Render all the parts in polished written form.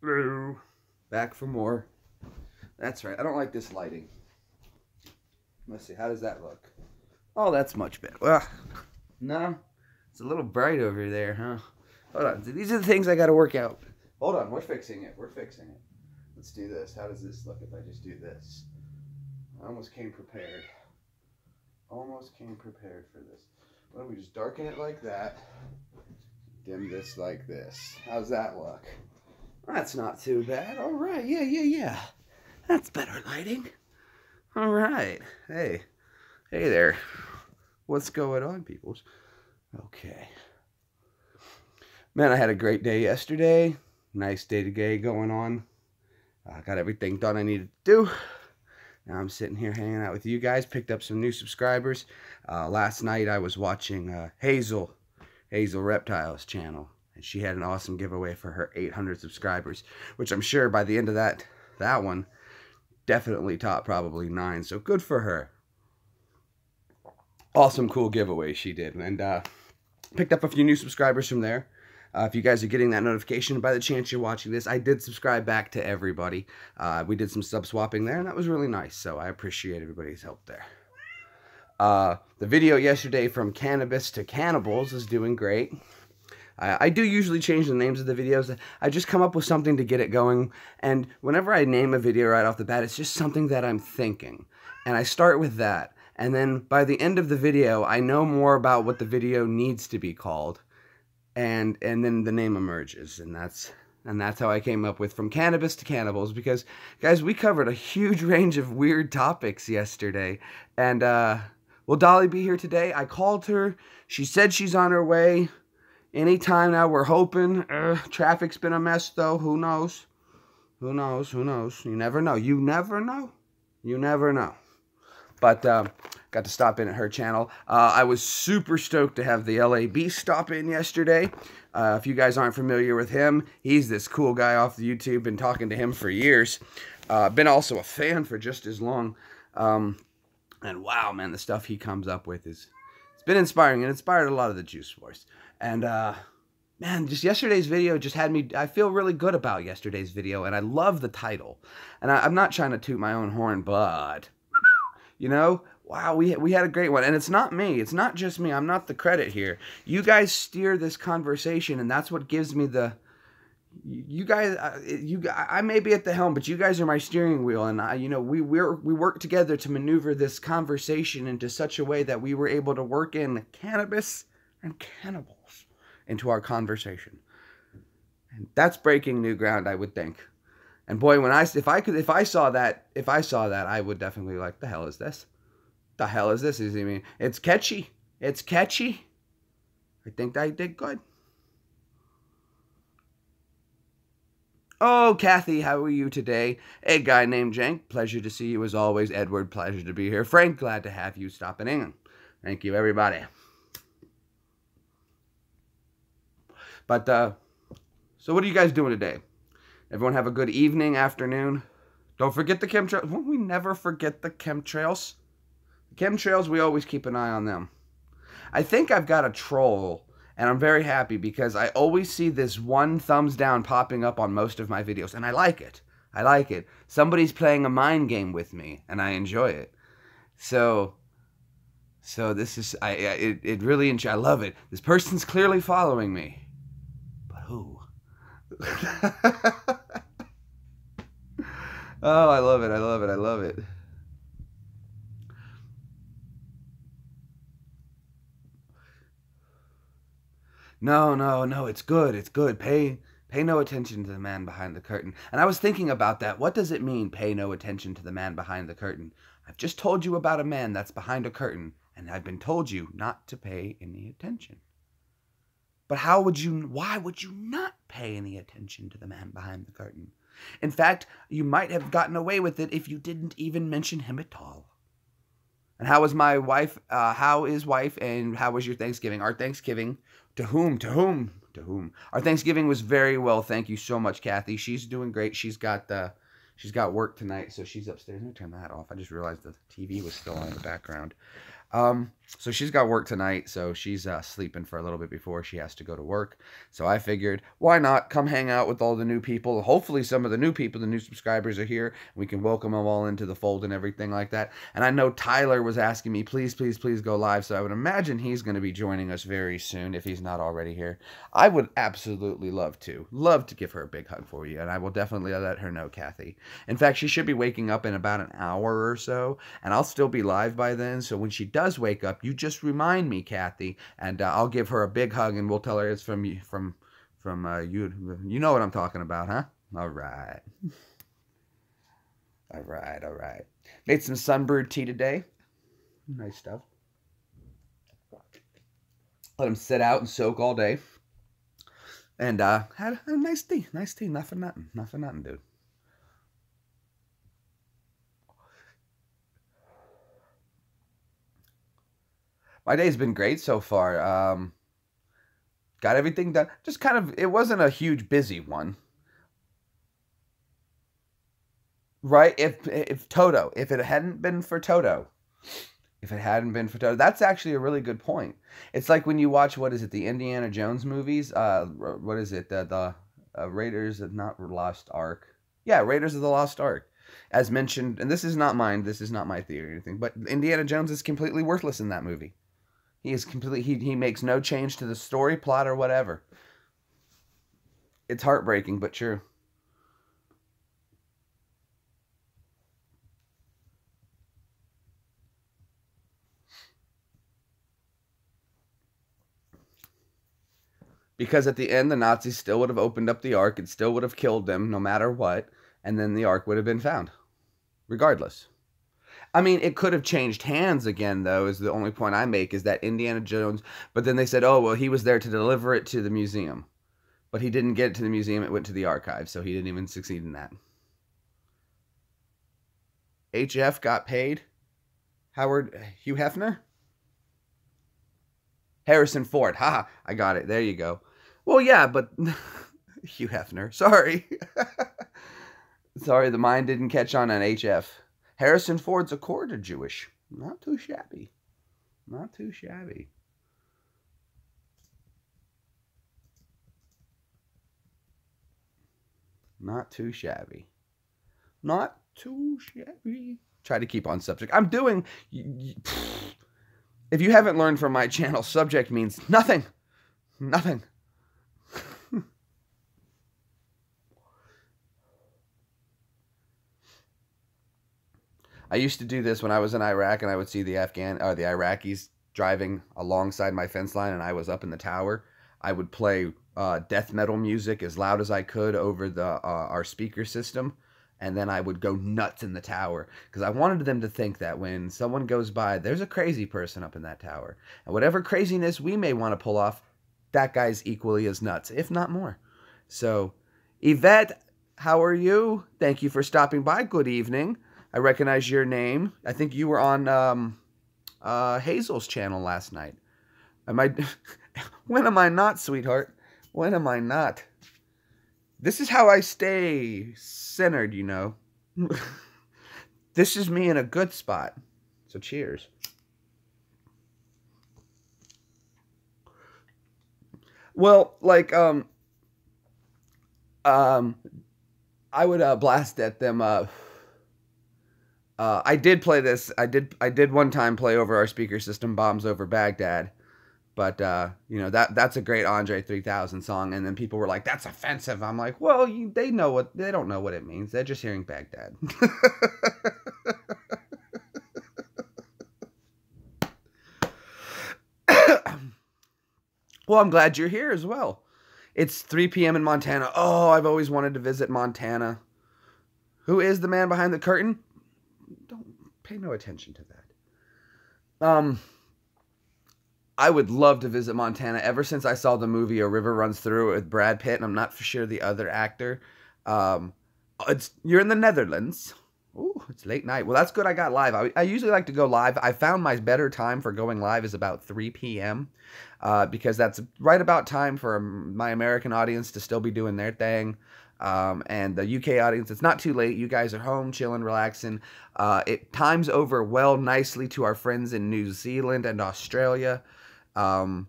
Hello. Back for more. That's right. I don't like this lighting. Let's see. How does that look? Oh, that's much better. Well, no. It's a little bright over there, huh? Hold on. These are the things I got to work out. Hold on. We're fixing it. We're fixing it. Let's do this. How does this look if I just do this? I almost came prepared. Almost came prepared for this. Why don't we just darken it like that? Dim this like this. How's that look? That's not too bad. All right. Yeah. That's better lighting. All right. Hey there. What's going on, peoples? Okay. Man, I had a great day yesterday. Nice day today going on. I got everything done I needed to do. Now I'm sitting here hanging out with you guys. Picked up some new subscribers. Last night I was watching Hazel Reptiles channel. And she had an awesome giveaway for her 800 subscribers. Which I'm sure by the end of that one, definitely top probably 9. So good for her. Awesome, cool giveaway she did. And picked up a few new subscribers from there. If you guys are getting that notification, by the chance you're watching this, I did subscribe back to everybody. We did some sub swapping there, and that was really nice. So I appreciate everybody's help there. The video yesterday from Cannabis to Cannibals is doing great. I do usually change the names of the videos. I just come up with something to get it going. And whenever I name a video right off the bat, it's just something that I'm thinking. And I start with that. And then by the end of the video, I know more about what the video needs to be called. And then the name emerges. And that's how I came up with From Cannabis to Cannibals. Because, guys, we covered a huge range of weird topics yesterday. And will Dolly be here today? I called her. She said she's on her way. Anytime now, we're hoping. Traffic's been a mess, though. Who knows? Who knows? You never know. You never know. But got to stop in at her channel. I was super stoked to have the LA Beast stop in yesterday. If you guys aren't familiar with him, he's this cool guy off the YouTube. Been talking to him for years. Been also a fan for just as long. And wow, man, the stuff he comes up with it's been inspiring, and inspired a lot of the Juice Force. And man, just yesterday's video just had me, I feel really good about yesterday's video, and I love the title. And I'm not trying to toot my own horn, but, you know, wow, we had a great one. And it's not me. It's not just me. I'm not the credit here. You guys steer this conversation, and that's what gives me the, you guys, I may be at the helm, but you guys are my steering wheel, and you know, we work together to maneuver this conversation into such a way that we were able to work in cannabis and cannibals into our conversation. And that's breaking new ground, I would think. And boy, if I saw that, I would definitely like, the hell is this? The hell is this? I mean, it's catchy. It's catchy. I think I did good. Oh, Kathy, how are you today? A guy named Jank, pleasure to see you as always. Edward, pleasure to be here. Frank, glad to have you stopping in. Thank you, everybody. But, so what are you guys doing today? Everyone have a good evening, afternoon. Don't forget the chemtrails. Won't we never forget the chemtrails? The chemtrails, we always keep an eye on them. I think I've got a troll, and I'm very happy because I always see this one thumbs down popping up on most of my videos, and I like it. I like it. Somebody's playing a mind game with me, and I enjoy it. So this is, it really, I love it. This person's clearly following me. Who? Oh, I love it. No, it's good. Pay no attention to the man behind the curtain. And I was thinking about that. What does it mean, pay no attention to the man behind the curtain? I've just told you about a man that's behind a curtain, and I've been told you not to pay any attention. But why would you not pay any attention to the man behind the curtain? In fact, you might have gotten away with it if you didn't even mention him at all. And how was my wife? How is wife? And how was your Thanksgiving? Our Thanksgiving, to whom? Our Thanksgiving was very well. Thank you so much, Kathy. She's doing great. She's got work tonight, so she's upstairs. Let me turn that off. I just realized the TV was still on in the background. So she's got work tonight, so she's sleeping for a little bit before she has to go to work. So I figured, why not come hang out with all the new people? Hopefully some of the new people, the new subscribers are here. We can welcome them all into the fold and everything like that. And I know Tyler was asking me, please, please, please go live. So I would imagine he's going to be joining us very soon if he's not already here. I would absolutely love to. Love to give her a big hug for you. And I will definitely let her know, Kathy. In fact, she should be waking up in about an hour or so. And I'll still be live by then. So when she does wake up, you just remind me, Kathy, and I'll give her a big hug, and we'll tell her it's from you. You know what I'm talking about, huh? All right. All right, all right. Made some sunbrewed tea today. Nice stuff. Let them sit out and soak all day. And had a nice tea. Nice tea. Not for nothing. Not for nothing, dude. My day's been great so far. Got everything done. Just kind of, it wasn't a huge busy one. Right? If Toto, if it hadn't been for Toto, that's actually a really good point. It's like when you watch, what is it, the Indiana Jones movies? What is it? The Raiders of not Lost Ark. Yeah, Raiders of the Lost Ark. As mentioned, and this is not mine, this is not my theory or anything, but Indiana Jones is completely worthless in that movie. He is completely, he makes no change to the story, plot, or whatever. It's heartbreaking, but true. Because at the end, the Nazis still would have opened up the Ark. It still would have killed them, no matter what. And then the Ark would have been found. Regardless. I mean, it could have changed hands again, though, is the only point I make, is that Indiana Jones... But then they said, oh, well, he was there to deliver it to the museum. But he didn't get it to the museum. It went to the archive, so he didn't even succeed in that. HF got paid? Hugh Hefner? Harrison Ford. Haha, I got it. There you go. Well, yeah, but... Hugh Hefner. Sorry. Sorry, the mind didn't catch on HF. Harrison Ford's a quarter Jewish. Not too shabby. Not too shabby. Not too shabby. Not too shabby. Try to keep on subject. I'm doing... If you haven't learned from my channel, subject means nothing. Nothing. I used to do this when I was in Iraq, and I would see the Iraqis driving alongside my fence line, and I was up in the tower. I would play death metal music as loud as I could over our speaker system, and then I would go nuts in the tower, because I wanted them to think that when someone goes by, there's a crazy person up in that tower. And whatever craziness we may want to pull off, that guy's equally as nuts, if not more. So, Yvette, how are you? Thank you for stopping by. Good evening. I recognize your name. I think you were on Hazel's channel last night. When am I not, sweetheart? When am I not? This is how I stay centered, you know. This is me in a good spot. So cheers. Well, like, I would blast at them. I did play this. I did one time play over our speaker system, "Bombs Over Baghdad," but you know, that's a great Andre 3000 song. And then people were like, "That's offensive." I'm like, "Well, they don't know what it means. They're just hearing Baghdad." Well, I'm glad you're here as well. It's 3 p.m. in Montana. Oh, I've always wanted to visit Montana. Who is the man behind the curtain? Don't pay no attention to that. I would love to visit Montana. Ever since I saw the movie A River Runs Through It with Brad Pitt, and I'm not for sure the other actor. You're in the Netherlands. Ooh, it's late night. Well, that's good I got live. I usually like to go live. I found my better time for going live is about 3 p.m. Because that's right about time for my American audience to still be doing their thing. And the UK audience, it's not too late. You guys are home, chilling, relaxing. It times over well nicely to our friends in New Zealand and Australia. And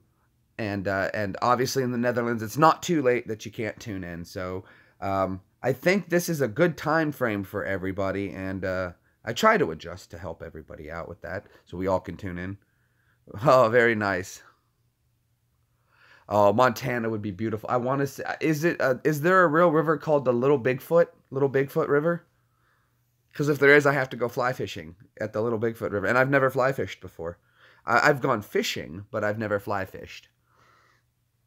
obviously in the Netherlands, it's not too late that you can't tune in. So I think this is a good time frame for everybody, and I try to adjust to help everybody out with that, so we all can tune in. Oh, very nice. Oh, Montana would be beautiful. I want to see. Is there a real river called the Little Bigfoot River? Because if there is, I have to go fly fishing at the Little Bigfoot River, and I've never fly fished before. I've gone fishing, but I've never fly fished.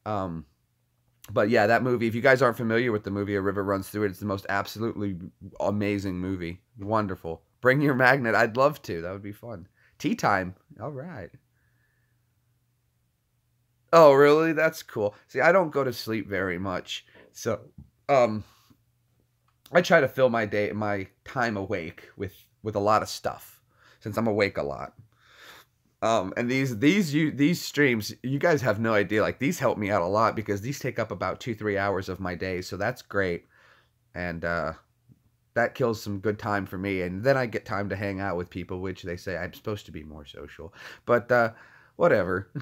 But yeah, that movie, if you guys aren't familiar with the movie A River Runs Through It, it's the most absolutely amazing movie. Wonderful. Bring your magnet. I'd love to. That would be fun. Tea time. All right. Oh, really? That's cool. See, I don't go to sleep very much. So, I try to fill my time awake with a lot of stuff, since I'm awake a lot. And these streams, you guys have no idea. Like, these help me out a lot because these take up about 2-3 hours of my day. So that's great. And, that kills some good time for me. And then I get time to hang out with people, which they say I'm supposed to be more social, but, whatever.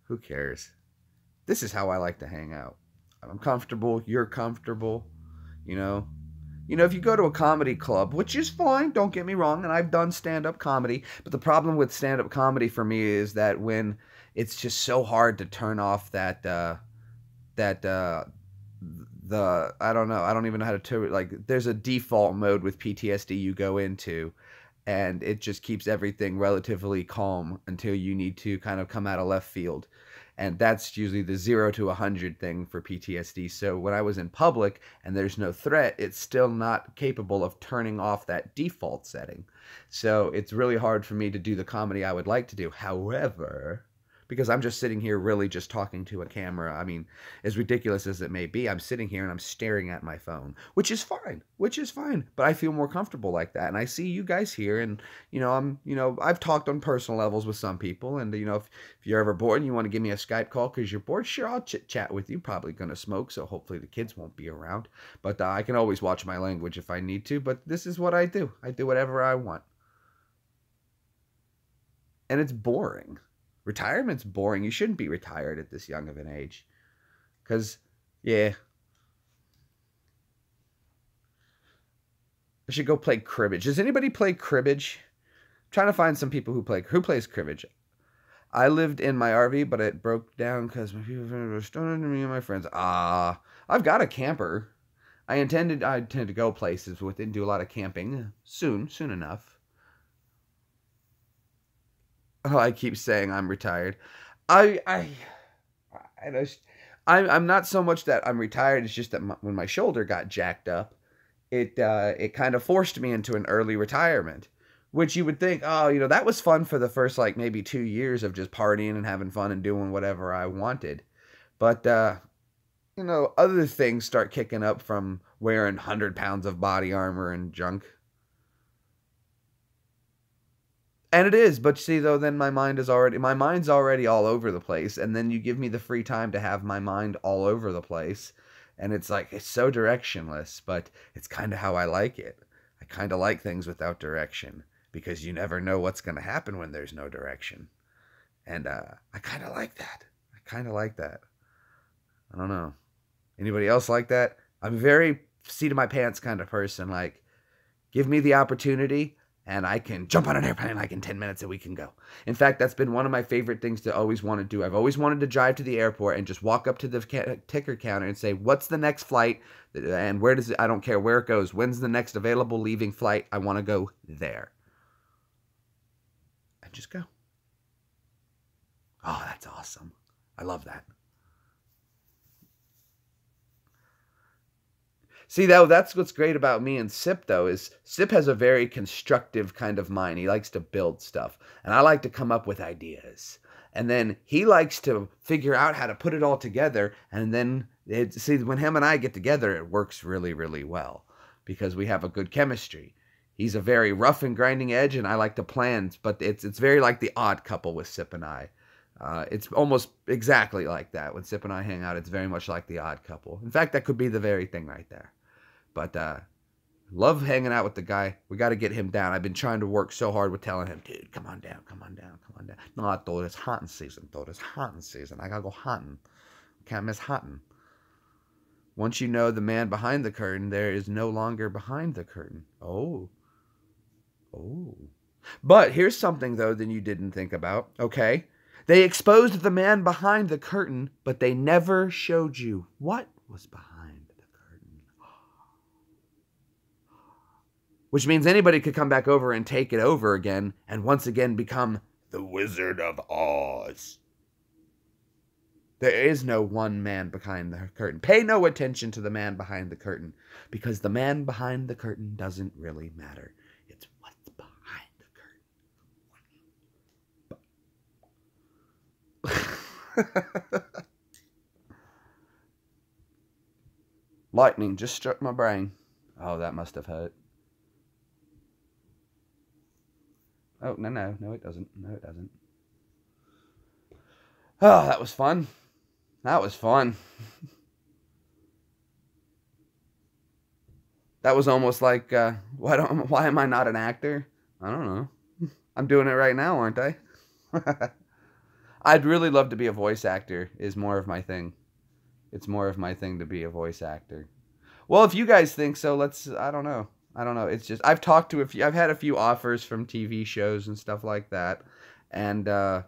Who cares? This is how I like to hang out. I'm comfortable. You're comfortable. You know, if you go to a comedy club, which is fine, don't get me wrong, and I've done stand-up comedy, but the problem with stand-up comedy for me is that when it's just so hard to turn off I don't know, I don't even know how to, like, there's a default mode with PTSD you go into, and it just keeps everything relatively calm until you need to kind of come out of left field. And that's usually the 0 to 100 thing for PTSD. So when I was in public and there's no threat, it's still not capable of turning off that default setting. So it's really hard for me to do the comedy I would like to do. However, because I'm just sitting here really just talking to a camera. I mean, as ridiculous as it may be, I'm sitting here and I'm staring at my phone, which is fine, but I feel more comfortable like that. And I see you guys here, and, I've talked on personal levels with some people, and, if you're ever bored and you want to give me a Skype call because you're bored, sure, I'll chit-chat with you. Probably going to smoke, so hopefully the kids won't be around. But I can always watch my language if I need to, but this is what I do. I do whatever I want. And it's boring. Retirement's boring. You shouldn't be retired at this young of an age. Because, yeah. I should go play cribbage. Does anybody play cribbage? I'm trying to find some people who plays cribbage. I lived in my RV, but it broke down because my people were stoning me and my friends. I've got a camper. I intend to go places with it and do a lot of camping soon enough. Oh, I keep saying I'm retired. I'm not so much that I'm retired. It's just that when my shoulder got jacked up, it kind of forced me into an early retirement. Which you would think, oh, that was fun for the first, like, maybe 2 years of just partying and having fun and doing whatever I wanted. But, other things start kicking up from wearing 100 pounds of body armor and junk. And it is, but see, though, then my mind's already all over the place, and then you give me the free time to have my mind all over the place, and it's like, it's so directionless, but it's kind of how I like it. I kind of like things without direction, because you never know what's going to happen when there's no direction. And I kind of like that. I don't know. Anybody else like that? I'm a very seat of my pants kind of person, like, give me the opportunity, and I can jump on an airplane like in 10 minutes and we can go. In fact, that's been one of my favorite things to always want to do. I've always wanted to drive to the airport and just walk up to the ticker counter and say, what's the next flight? And where does it, I don't care where it goes. When's the next available leaving flight? I want to go there. And just go. Oh, that's awesome. I love that. See, though, that's what's great about me and Sip, though, is Sip has a very constructive kind of mind. He likes to build stuff, and I like to come up with ideas. And then he likes to figure out how to put it all together, and then, see, when him and I get together, it works really, really well, because we have a good chemistry. He's a very rough and grinding edge, and I like to plan, but it's very like The Odd Couple with Sip and I. It's almost exactly like that. When Sip and I hang out, it's very much like The Odd Couple. In fact, that could be the very thing right there. But love hanging out with the guy. We got to get him down. I've been trying to work so hard with telling him, dude, come on down, come on down, come on down. No, though, it's hunting season, though. It's hunting season. I got to go hunting. Can't miss hunting. Once you know the man behind the curtain, there is no longer behind the curtain. Oh. Oh. But here's something, though, that you didn't think about, okay? They exposed the man behind the curtain, but they never showed you what was behind the curtain. Which means anybody could come back over and take it over again, and once again become the Wizard of Oz. There is no one man behind the curtain. Pay no attention to the man behind the curtain, because the man behind the curtain doesn't really matter. It's what's behind the curtain. Lightning just struck my brain. Oh, that must have hurt. Oh, no, it doesn't. No, it doesn't. Oh, that was fun. That was fun. That was almost like, why am I not an actor? I don't know. I'm doing it right now, aren't I? I'd really love to be a voice actor, is more of my thing. It's more of my thing to be a voice actor. Well, if you guys think so, I don't know. It's just, I've talked to I've had a few offers from TV shows and stuff like that. And I've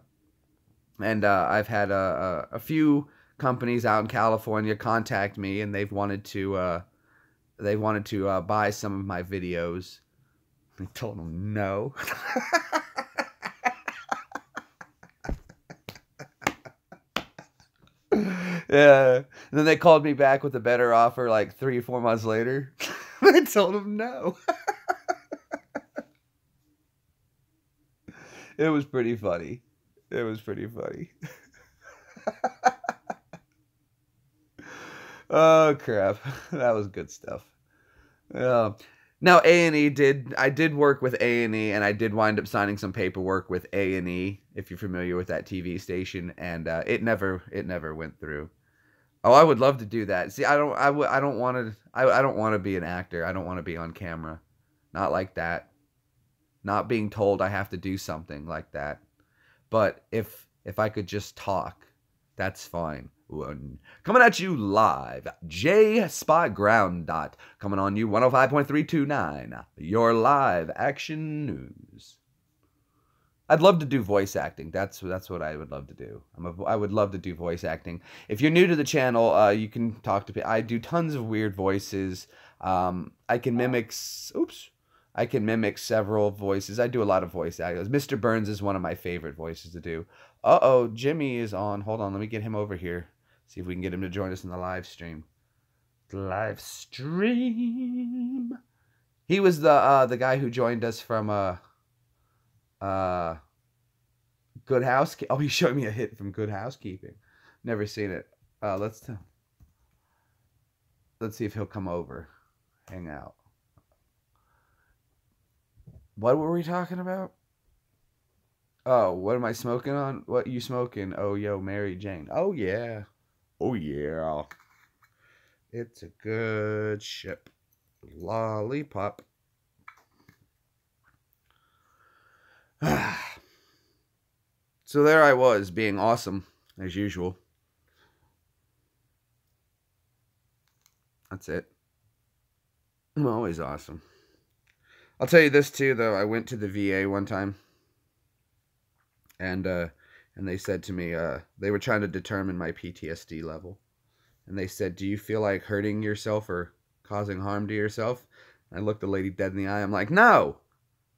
had a few companies out in California contact me, and they've wanted to buy some of my videos. I told them no. Yeah. And then they called me back with a better offer like 3 or 4 months later. I told them no. It was pretty funny. It was pretty funny. Oh, crap. That was good stuff. Now, A&E I did work with A&E, and I did wind up signing some paperwork with A&E, if you're familiar with that TV station, and it never went through. Oh, I would love to do that. See, I don't want to be an actor. I don't want to be on camera. Not like that. Not being told I have to do something like that. But if I could just talk, that's fine. Coming at you live, J-Spot Ground Dot. Coming on you, 105.329. Your live action news. I'd love to do voice acting. That's what I would love to do. I would love to do voice acting. If you're new to the channel, you can talk to me. I do tons of weird voices. I can mimic. I can mimic several voices. I do a lot of voice acting. Mr. Burns is one of my favorite voices to do. Uh-oh, Jimmy is on. Hold on, let me get him over here. See if we can get him to join us in the live stream. Live stream. He was the guy who joined us from Good Housekeeping. Oh, he's showing me a hit from Good Housekeeping. Never seen it. Let's see if he'll come over. Hang out. What were we talking about? Oh, what am I smoking on? What you smoking? Oh, yo, Mary Jane. Oh, yeah. Oh, yeah. It's a good ship. Lollipop. So there I was, being awesome, as usual. That's it. I'm always awesome. I'll tell you this, too, though. I went to the VA one time. And they said to me, they were trying to determine my PTSD level. And they said, do you feel like hurting yourself or causing harm to yourself? And I looked the lady dead in the eye. I'm like, no,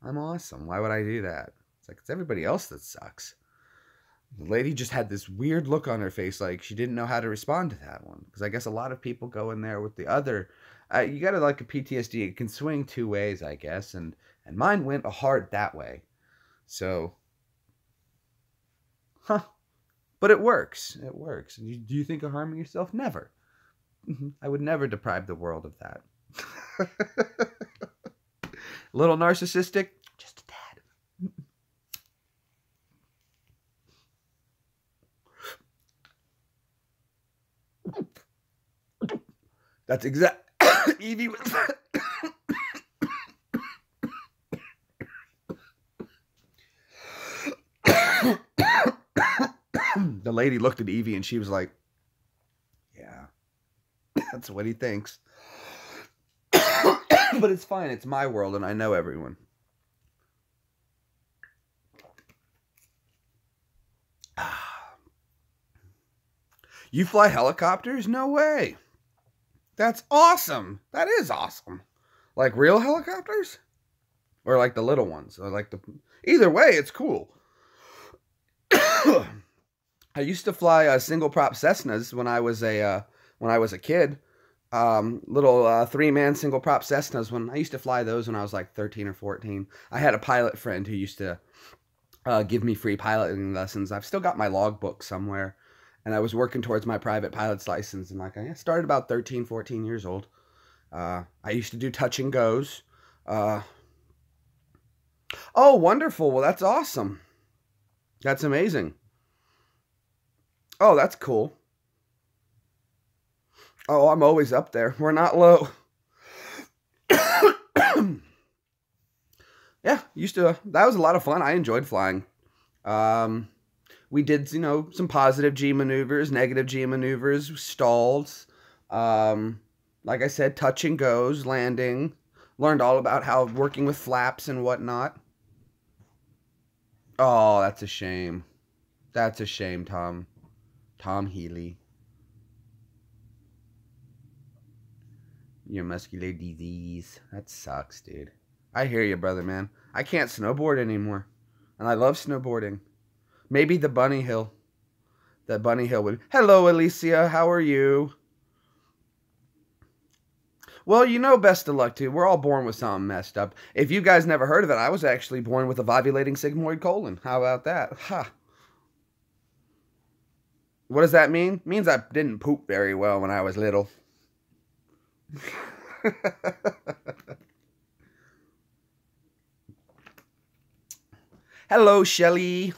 I'm awesome. Why would I do that? It's like, it's everybody else that sucks. The lady just had this weird look on her face, like she didn't know how to respond to that one. Because I guess a lot of people go in there with the other. You got to like a PTSD. It can swing 2 ways, I guess. And mine went hard that way. So, but it works. It works. Do you think of harming yourself? Never. I would never deprive the world of that. A little narcissistic? Just a tad. That's exact. Evie was. The lady looked at Evie and she was like, yeah, that's what he thinks. But it's fine. It's my world and I know everyone. You fly helicopters? No way. That's awesome. That is awesome. Like real helicopters? Or like the little ones? Or like the... Either way, it's cool. I used to fly single prop Cessnas when I was a kid. Little 3-man single prop Cessnas. When I used to fly those when I was like 13 or 14. I had a pilot friend who used to give me free piloting lessons. I've still got my logbook somewhere. And I was working towards my private pilot's license. And like I started about 13, 14 years old. I used to do touch and goes. Oh, wonderful. Well, that's awesome. That's amazing. Oh, that's cool. Oh, I'm always up there. We're not low. Yeah, that was a lot of fun. I enjoyed flying. We did, some positive G maneuvers, negative G maneuvers, stalls. Like I said, touch and goes, landing. Learned all about how working with flaps and whatnot. Oh, that's a shame. That's a shame, Tom. Tom Healy. Your muscular disease. That sucks, dude. I hear you, brother, man. I can't snowboard anymore. And I love snowboarding. Maybe the bunny hill. That bunny hill would... Hello, Alicia. How are you? Well, best of luck to you. We're all born with something messed up. If you guys never heard of it, I was actually born with a vovulating sigmoid colon. How about that? Ha. What does that mean? It means I didn't poop very well when I was little. Hello, Shelly.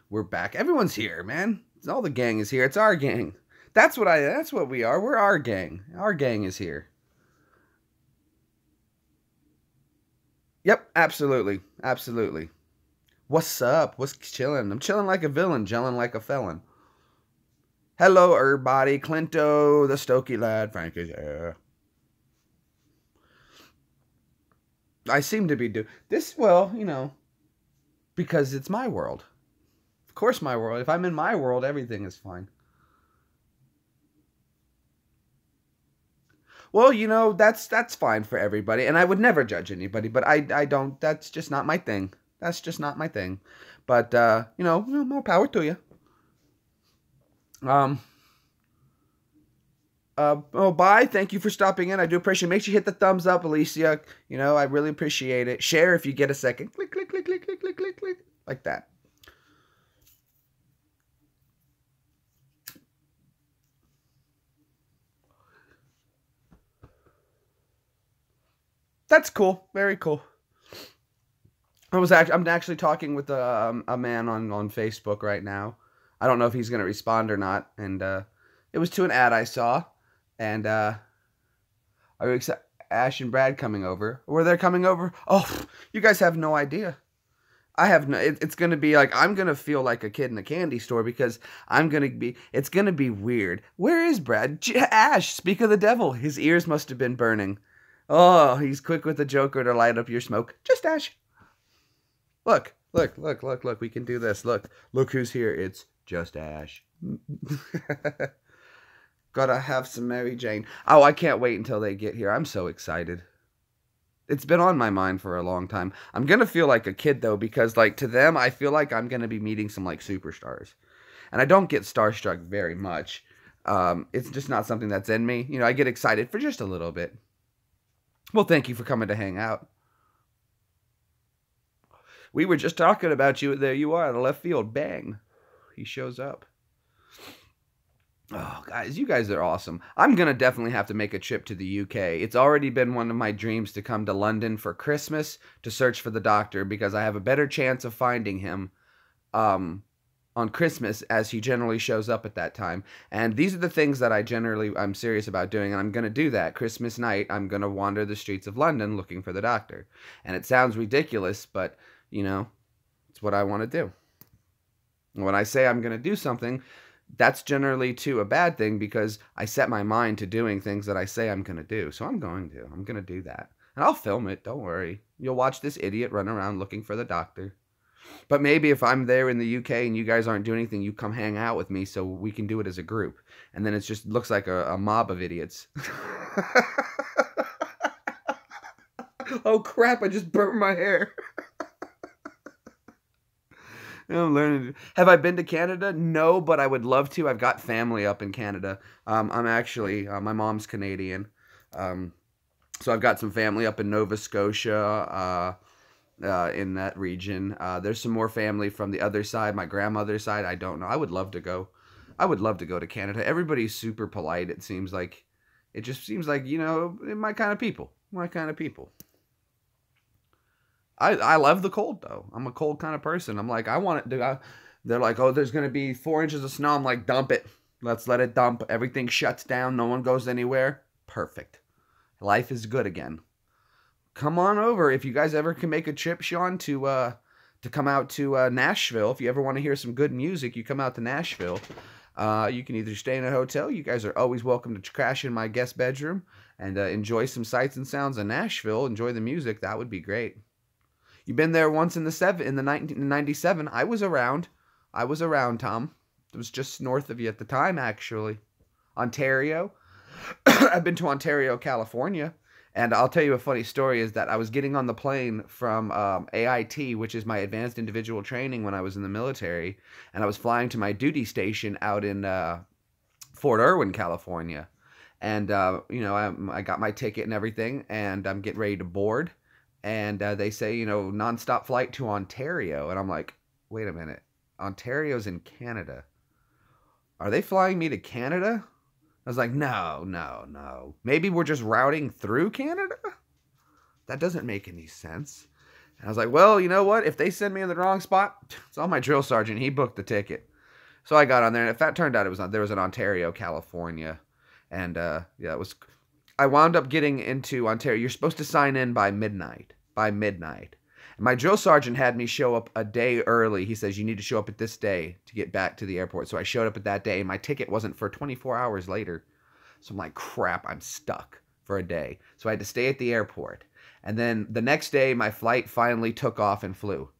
We're back. Everyone's here, man. All the gang is here. It's our gang. That's what we are. We're our gang. Our gang is here. Yep, absolutely. Absolutely. What's up? What's chilling? I'm chilling like a villain, gelling like a felon. Hello, everybody. Clinto, the Stokey lad. Frank is here. I seem to be doing this, well, because it's my world. Of course, my world. If I'm in my world, everything is fine. Well, that's fine for everybody, and I would never judge anybody, but I don't. That's just not my thing. That's just not my thing. But more power to you. Bye. Thank you for stopping in. I do appreciate it. Make sure you hit the thumbs up, Alicia. I really appreciate it. Share if you get a second. Click, click, click, click, click, click, click, click. Like that. That's cool. Very cool. I'm actually talking with a man on Facebook right now. I don't know if he's going to respond or not. And it was to an ad I saw. And are you Ash and Brad coming over? Were they coming over? Oh, you guys have no idea. I have no. It's going to be like, I'm going to feel like a kid in a candy store because it's going to be weird. Where is Brad? Ash, speak of the devil. His ears must have been burning. Oh, he's quick with the Joker to light up your smoke. Just Ash. Look, look, look, look, look. We can do this. Look who's here. It's just Ash. Gotta have some Mary Jane. Oh, I can't wait until they get here. I'm so excited. It's been on my mind for a long time. I'm gonna feel like a kid, though, because, to them, I feel like I'm gonna be meeting some, superstars. And I don't get starstruck very much. It's just not something that's in me. I get excited for just a little bit. Well, thank you for coming to hang out. We were just talking about you. There you are, the left field. Bang. He shows up. Oh, guys, you guys are awesome. I'm going to definitely have to make a trip to the UK. It's already been one of my dreams to come to London for Christmas to search for the Doctor because I have a better chance of finding him on Christmas, as he generally shows up at that time. And these are the things that I'm serious about doing, and I'm going to do that. Christmas night, I'm going to wander the streets of London looking for the doctor. And it sounds ridiculous, but, you know, it's what I want to do. When I say I'm going to do something, that's generally, too, a bad thing, because I set my mind to doing things that I say I'm going to do. So I'm going to do that. And I'll film it, don't worry. You'll watch this idiot run around looking for the doctor. But maybe if I'm there in the UK and you guys aren't doing anything, you come hang out with me so we can do it as a group. And then it just looks like a mob of idiots. Oh crap, I just burnt my hair. I'm learning. Have I been to Canada? No, but I would love to. I've got family up in Canada. I'm actually, my mom's Canadian. So I've got some family up in Nova Scotia, in that region. There's some more family from the other side, my grandmother's side. I don't know. I would love to go. I would love to go to Canada. Everybody's super polite. It just seems like, you know, my kind of people. My kind of people. I love the cold, though. I'm a cold kind of person. I'm like, I want it to... They're like, oh, there's going to be 4 inches of snow. I'm like, dump it. Let's let it dump. Everything shuts down. No one goes anywhere. Perfect. Life is good again. Come on over. If you guys ever can make a trip, Sean, to come out to Nashville. If you ever want to hear some good music, you come out to Nashville. You can either stay in a hotel. You guys are always welcome to crash in my guest bedroom and enjoy some sights and sounds in Nashville. Enjoy the music. That would be great. You've been there once in the 1997. I was around. Tom. It was just north of you at the time, actually. Ontario. I've been to Ontario, California. And I'll tell you a funny story is that I was getting on the plane from AIT, which is my Advanced Individual Training when I was in the military. And I was flying to my duty station out in Fort Irwin, California. And, you know, I got my ticket and everything, and I'm getting ready to board. And they say, you know, nonstop flight to Ontario. And I'm like, wait a minute. Ontario's in Canada. Are they flying me to Canada? I was like, no. Maybe we're just routing through Canada? That doesn't make any sense. And I was like, well, you know what? If they send me in the wrong spot, it's on my drill sergeant. He booked the ticket. So I got on there, and it turned out there was an Ontario, California. And, yeah, it was... I wound up getting into Ontario. You're supposed to sign in by midnight. And my drill sergeant had me show up a day early. He says, you need to show up at this day to get back to the airport. So I showed up at that day, and my ticket wasn't for 24 hours later. So I'm like, crap, I'm stuck for a day. So I had to stay at the airport. And then the next day, my flight finally took off and flew.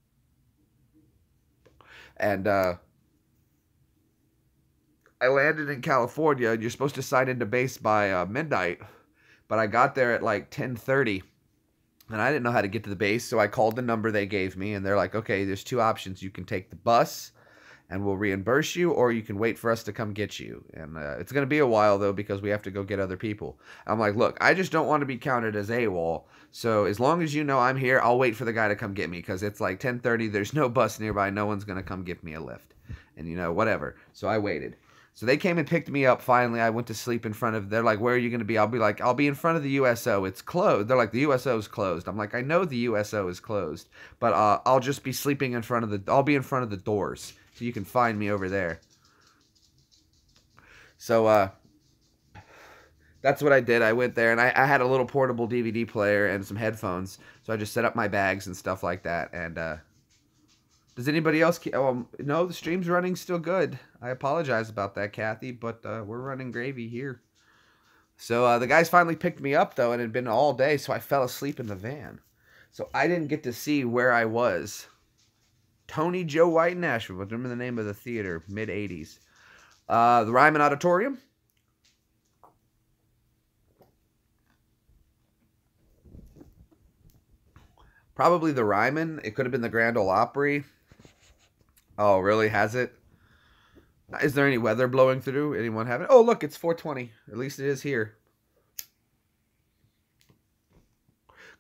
And I landed in California, and you're supposed to sign into base by midnight. But I got there at like 10:30, and I didn't know how to get to the base, so I called the number they gave me, and they're like, okay, there's 2 options. You can take the bus, and we'll reimburse you, or you can wait for us to come get you. And it's going to be a while, though, because we have to go get other people. I'm like, look, I just don't want to be counted as AWOL, so as long as you know I'm here, I'll wait for the guy to come get me, because it's like 10:30, there's no bus nearby, no one's going to come give me a lift. And, you know, whatever. So I waited. So they came and picked me up finally. I went to sleep in front of... They're like, where are you going to be? I'll be like, I'll be in front of the USO. It's closed. They're like, the USO's closed. I'm like, I know the USO is closed. But I'll just be sleeping in front of the... I'll be in front of the doors. So you can find me over there. So, that's what I did. I went there, and I had a little portable DVD player and some headphones. So I just set up my bags and stuff like that. And, does anybody else... Oh, no, the stream's running still good. I apologize about that, Kathy, but we're running gravy here. So the guys finally picked me up, though, and it had been all day, so I fell asleep in the van. So I didn't get to see where I was. Tony Joe White in Nashville. Remember the name of the theater, mid-'80s. The Ryman Auditorium. Probably the Ryman. It could have been the Grand Ole Opry. Oh, really? Has it? Is there any weather blowing through? Anyone have it? Oh, look, it's 4:20. At least it is here.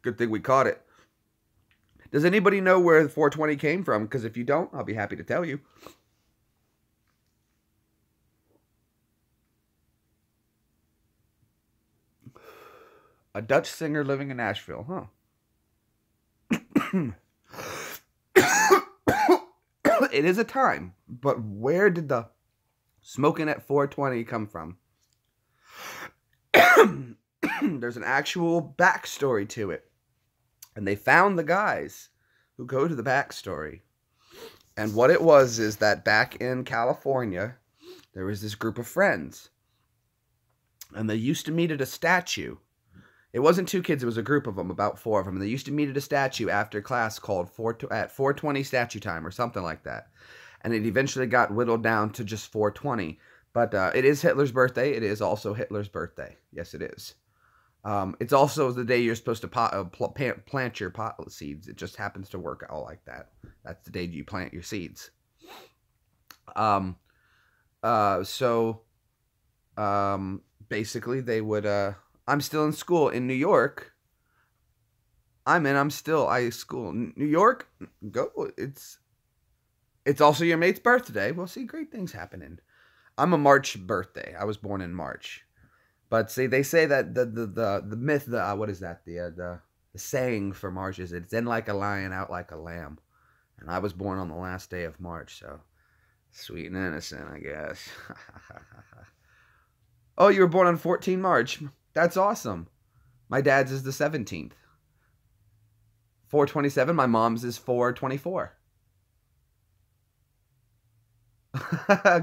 Good thing we caught it. Does anybody know where the 420 came from? Because if you don't, I'll be happy to tell you. A Dutch singer living in Nashville, huh? it is a time, but where did the smoking at 420 come from? There's an actual backstory to it. And they found the guys who go to the backstory. And what it was is that back in California, there was this group of friends. And they used to meet at a statue. It wasn't two kids, it was a group of them, about 4 of them. And they used to meet at a statue after class called at 420 statue time or something like that. And it eventually got whittled down to just 420. But it is Hitler's birthday. It is also Hitler's birthday. Yes, it is. It's also the day you're supposed to plant your pot seeds. It just happens to work out like that. That's the day you plant your seeds. Basically they would, I'm still in school in New York. I school. New York, go. It's also your mate's birthday. We'll see great things happening. I'm a March birthday. I was born in March. But see, they say that the myth, what is that? The saying for March is it's in like a lion, out like a lamb. And I was born on the last day of March, so sweet and innocent, I guess. Oh, you were born on 14 March. That's awesome. My dad's is the 17th. 4/27. My mom's is 4/24.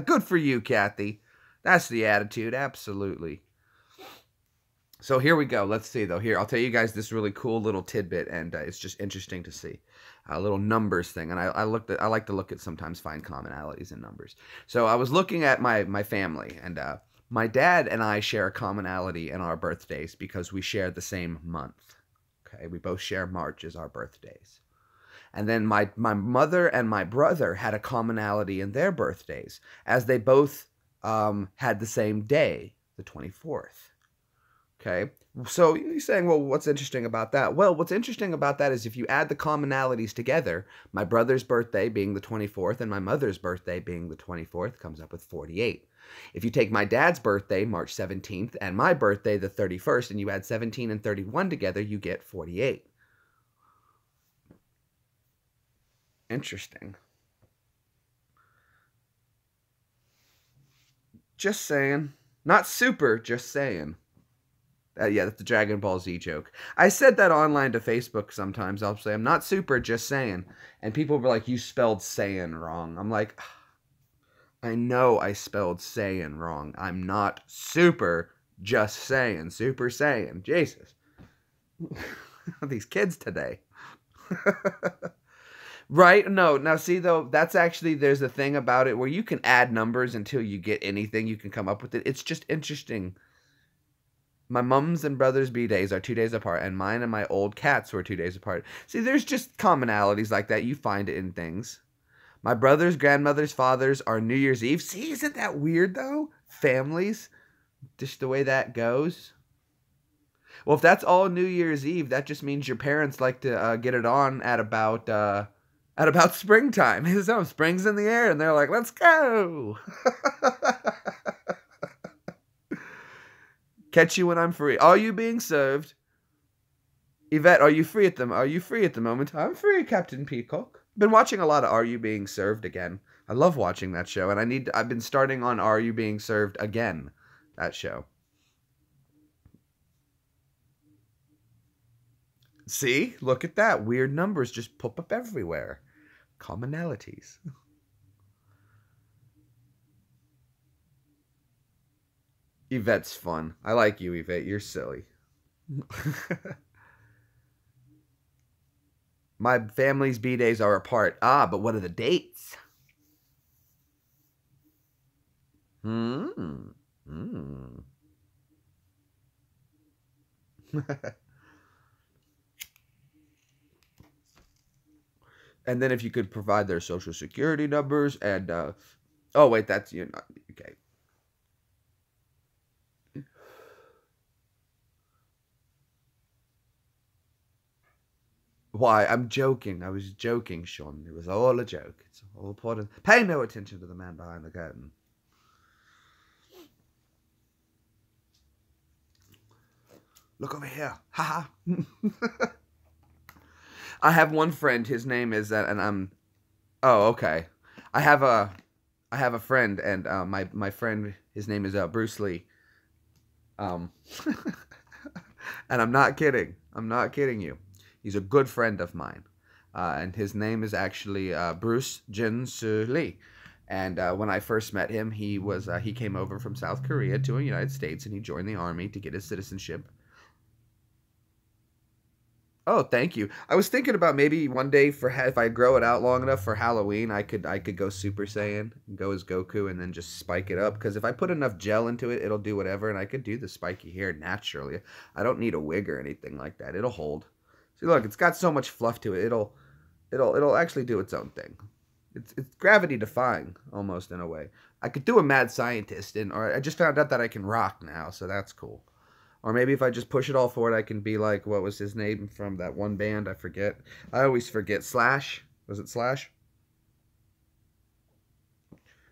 Good for you, Kathy. That's the attitude. Absolutely. So here we go. Let's see, though. Here, I'll tell you guys this really cool little tidbit, and it's just interesting to see. A little numbers thing, and I like to look at sometimes find commonalities in numbers. So I was looking at my family, and my dad and I share a commonality in our birthdays because we share the same month. Okay, we both share March as our birthdays. And then my mother and my brother had a commonality in their birthdays, as they both had the same day, the 24th. Okay, so you're saying, well, what's interesting about that? Well, what's interesting about that is if you add the commonalities together, my brother's birthday being the 24th and my mother's birthday being the 24th comes up with 48. If you take my dad's birthday, March 17th, and my birthday, the 31st, and you add 17 and 31 together, you get 48. Interesting. Just saying. Not super, just saying. Yeah, that's the Dragon Ball Z joke. I said that online to Facebook sometimes. I'll say, I'm not super, just saying. And people were like, you spelled Saiyan wrong. I'm like, I know I spelled Saiyan wrong. I'm not super, just saying. Super Saiyan. Jesus. These kids today. Right? No. Now, see, though, that's actually, there's a thing about it where you can add numbers until you get anything. You can come up with it. It's just interesting. My mom's and brother's B-days are 2 days apart, and mine and my old cats were 2 days apart. See, there's just commonalities like that. You find it in things. My brother's grandmother's fathers are New Year's Eve. See, isn't that weird, though? Families. Just the way that goes. Well, if that's all New Year's Eve, that just means your parents like to get it on at about springtime. So spring's in the air, and they're like, let's go. Catch you when I'm free. Are you being served? Yvette, are you free at the moment? I'm free, Captain Peacock. Been watching a lot of Are You Being Served again. I love watching that show, and I've been starting on Are You Being Served Again, that show. See? Look at that. Weird numbers just pop up everywhere. Commonalities. Yvette's fun. I like you, Yvette. You're silly. My family's B-days are apart. Ah, but what are the dates? And then if you could provide their social security numbers and, oh, wait, that's, you're not, okay. Why? I'm joking. I was joking, Sean. It was all a joke. It's all part of... Pay no attention to the man behind the curtain. Look over here. Haha. I have one friend. His name is... and I'm... Oh, okay. I have a friend, and my friend, his name is Bruce Lee. Um, and I'm not kidding. I'm not kidding you. He's a good friend of mine, and his name is actually Bruce Jin-Soo Lee. And when I first met him, he came over from South Korea to the United States, and he joined the army to get his citizenship. Oh, thank you. I was thinking about maybe one day if I grow it out long enough for Halloween, I could go Super Saiyan and go as Goku and then just spike it up. Because if I put enough gel into it, it'll do whatever, and I could do the spiky hair naturally. I don't need a wig or anything like that. It'll hold. See, look, it's got so much fluff to it. It'll actually do its own thing. It's gravity defying almost in a way. I could do a mad scientist, or I just found out that I can rock now, so that's cool. Or maybe if I just push it all forward, I can be like, what was his name from that one band? I forget. I always forget. Slash? Was it Slash?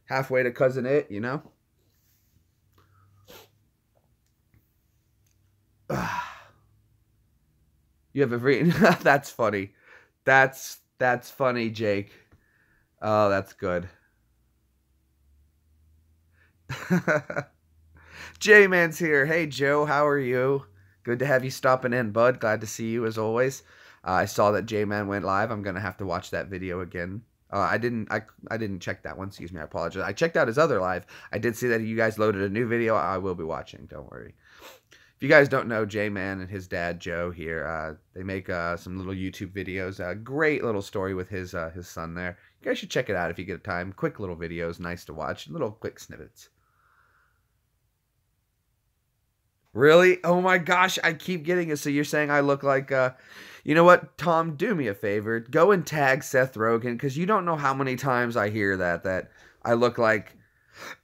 Halfway to Cousin It, you know? You have every... That's funny. That's funny, Jake. Oh, that's good. J-Man's here. Hey, Joe, how are you? Good to have you stopping in, bud. Glad to see you, as always. I saw that J-Man went live. I'm going to have to watch that video again. I didn't check that one. Excuse me. I apologize. I checked out his other live. I did see that you guys loaded a new video. I will be watching. Don't worry. If you guys don't know J-Man and his dad, Joe, here, they make some little YouTube videos. Great little story with his son there. You guys should check it out if you get time. Quick little videos. Nice to watch. Little quick snippets. Really? Oh my gosh, I keep getting it. So you're saying I look like, you know what, Tom, do me a favor. Go and tag Seth Rogen, because you don't know how many times I hear that I look like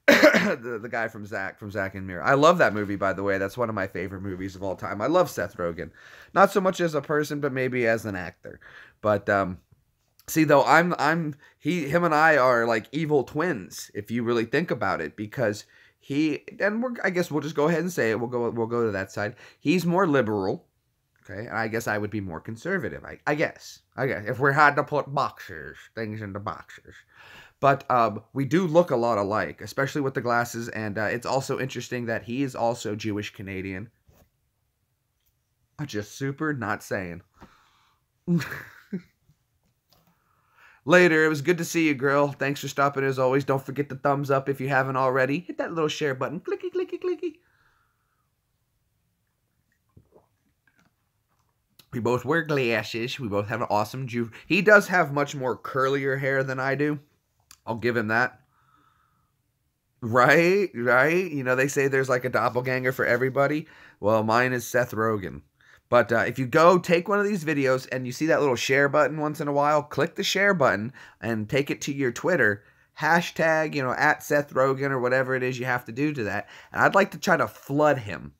the guy from Zack and Miri. I love that movie, by the way. That's one of my favorite movies of all time. I love Seth Rogen. Not so much as a person, but maybe as an actor. But, see, though, him and I are like evil twins, if you really think about it, because... I guess we'll just go ahead and say it. We'll go to that side. He's more liberal, okay, and I guess I would be more conservative. I guess if we had to put things into boxes, but we do look a lot alike, especially with the glasses. And it's also interesting that he is also Jewish Canadian. I'm just super not saying. Later, it was good to see you, girl. Thanks for stopping as always. Don't forget the thumbs up if you haven't already. Hit that little share button. Clicky, clicky, clicky. We both wear glasses. We both have an awesome Jew. He does have much more curlier hair than I do. I'll give him that. Right? You know, they say there's like a doppelganger for everybody. Well, mine is Seth Rogen. But if you go take one of these videos and you see that little share button once in a while, click the share button and take it to your Twitter. Hashtag, at Seth Rogen or whatever it is you have to do to that. And I'd like to try to flood him.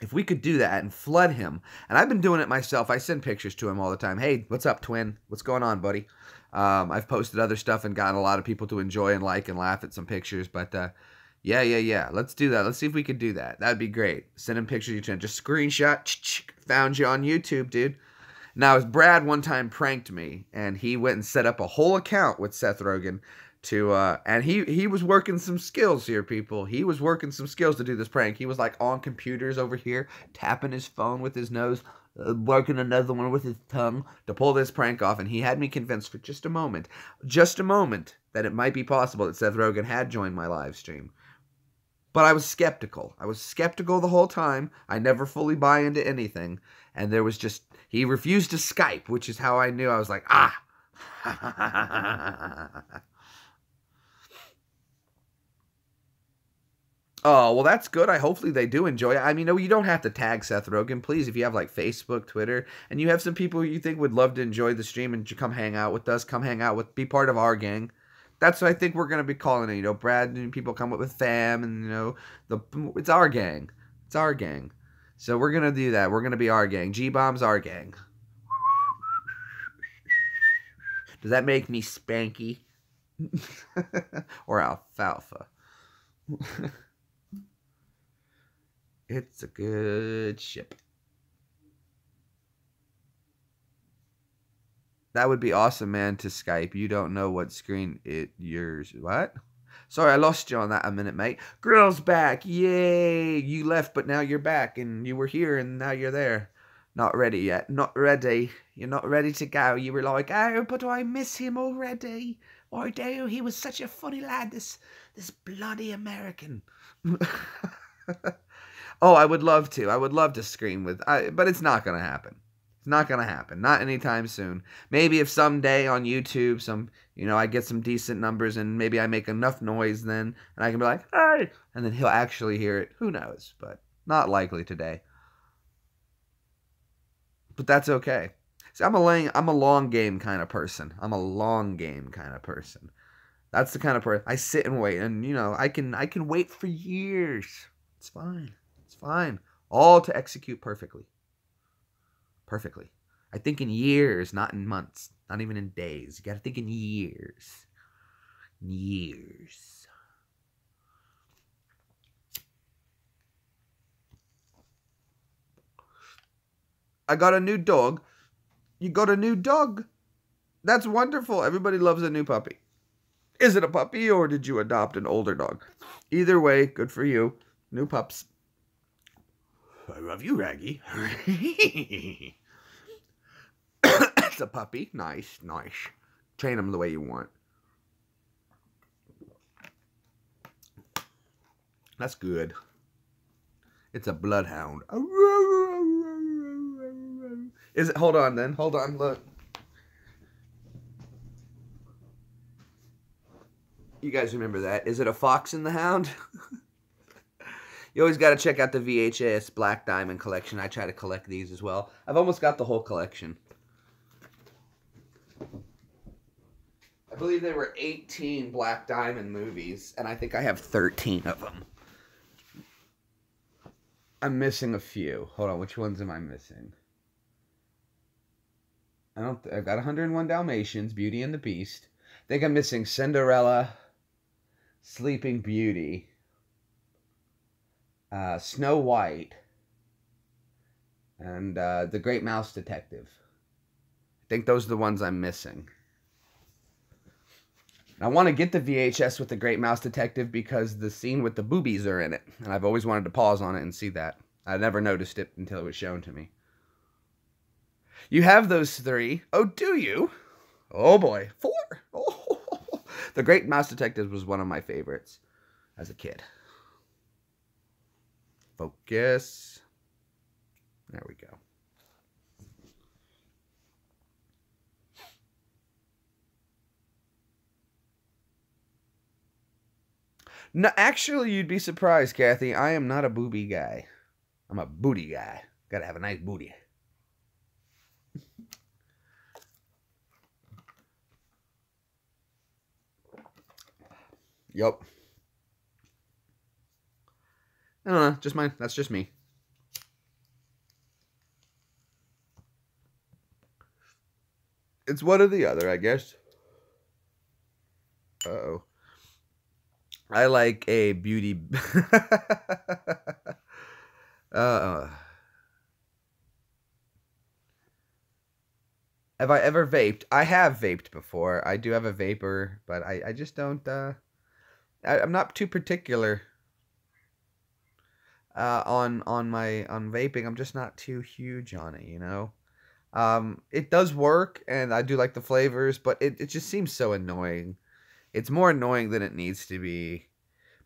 If we could do that and flood him. And I've been doing it myself. I send pictures to him all the time. Hey, what's up, twin? What's going on, buddy? I've posted other stuff and gotten a lot of people to enjoy and like and laugh at some pictures. But yeah. Let's do that. Let's see if we could do that. That'd be great. Send him pictures. You can just screenshot. Found you on YouTube, dude. Now, as Brad one time pranked me, and he went and set up a whole account with Seth Rogen to, and he was working some skills here, people. He was working some skills to do this prank. He was like on computers over here, tapping his phone with his nose, working another one with his tongue to pull this prank off. And he had me convinced for just a moment, that it might be possible that Seth Rogen had joined my live stream. But I was skeptical. I was skeptical the whole time. I never fully buy into anything. And there was just... He refused to Skype, which is how I knew. I was like, ah! Oh, well, that's good. Hopefully they do enjoy it. I mean, no, you don't have to tag Seth Rogen. Please, if you have like Facebook, Twitter, and you have some people you think would love to enjoy the stream and come hang out with us, be part of our gang. That's what I think we're going to be calling it. Brad and people come up with fam, and, it's our gang. It's our gang. So we're going to do that. We're going to be our gang. G-Bomb's our gang. Does that make me Spanky? Or Alfalfa? It's a good ship. That would be awesome, man, to Skype. You don't know what screen yours. What? Sorry, I lost you on that a minute, mate. Grill's back. Yay. You left, but now you're back, and you were here, and now you're there. Not ready yet. Not ready. You're not ready to go. You were like, oh, but I miss him already. I do. He was such a funny lad, this bloody American. Oh, I would love to. I would love to scream with, but it's not going to happen. It's not going to happen. Not anytime soon. Maybe if someday on YouTube, I get some decent numbers and maybe I make enough noise then, and I can be like, hey, and then he'll actually hear it. Who knows? But not likely today. But that's okay. See, I'm a long game kind of person. I'm a long game kind of person. That's the kind of person I sit and wait, and I can wait for years. It's fine. It's fine. All to execute perfectly. Perfectly. I think in years, not in months, not even in days. You got to think in years. Years. I got a new dog. You got a new dog. That's wonderful. Everybody loves a new puppy. Is it a puppy or did you adopt an older dog? Either way, good for you. New pups. I love you, Raggy. It's a puppy. Nice, nice. Train him the way you want. That's good. It's a bloodhound. Is it? Hold on then. Hold on. Look. You guys remember that? Is it a Fox and the Hound? You always got to check out the VHS Black Diamond collection. I try to collect these as well. I've almost got the whole collection. I believe there were 18 Black Diamond movies, and I think I have 13 of them. I'm missing a few. Hold on, which ones am I missing? I've got 101 Dalmatians, Beauty and the Beast. I think I'm missing Cinderella, Sleeping Beauty, Snow White, and The Great Mouse Detective. I think those are the ones I'm missing. And I want to get the VHS with The Great Mouse Detective because the scene with the boobies are in it. And I've always wanted to pause on it and see that. I never noticed it until it was shown to me. You have those 3. Oh, do you? Oh, boy. 4. Oh. The Great Mouse Detective was one of my favorites as a kid. Focus. There we go. No, actually, you'd be surprised, Kathy. I am not a booby guy. I'm a booty guy. Gotta have a nice booty. Yup. I don't know. Just mine. That's just me. It's one or the other, I guess. Uh-oh. I like a beauty... Have I ever vaped? I have vaped before. I do have a vapor, but I just don't... I'm not too particular on vaping. I'm just not too huge on it, you know? It does work, and I do like the flavors, but it just seems so annoying. It's more annoying than it needs to be.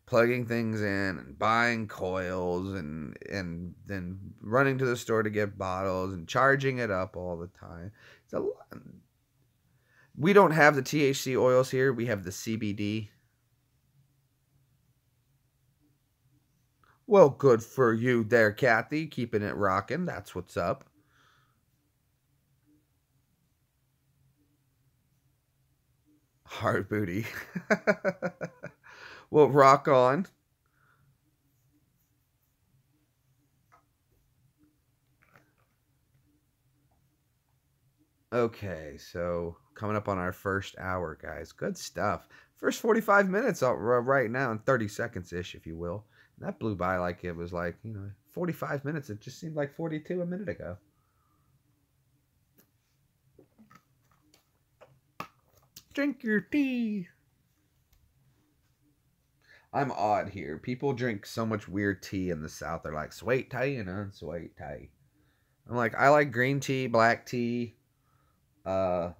Plugging things in and buying coils and then running to the store to get bottles and charging it up all the time. It's a lot. We don't have the THC oils here. We have the CBD. Well, good for you there, Kathy. Keeping it rocking. That's what's up. Hard booty. Well, rock on. Okay, so coming up on our first hour, guys. Good stuff. First 45 minutes right now, in 30 seconds-ish, if you will. And that blew by like it was like, 45 minutes. It just seemed like 42 a minute ago. Drink your tea. I'm odd here. People drink so much weird tea in the South. They're like, sweet tea and unsweet tea. I'm like, I like green tea, black tea. I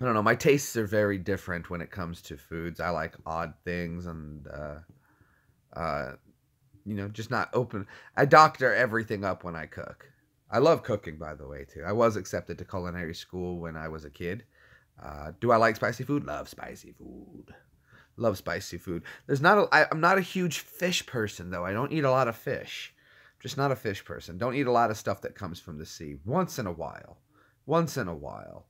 don't know. My tastes are very different when it comes to foods. I like odd things and, just not open. I doctor everything up when I cook. I love cooking, by the way, too. I was accepted to culinary school when I was a kid. Do I like spicy food? Love spicy food. Love spicy food. I'm not a huge fish person, though. I don't eat a lot of fish. I'm just not a fish person. Don't eat a lot of stuff that comes from the sea. Once in a while. Once in a while.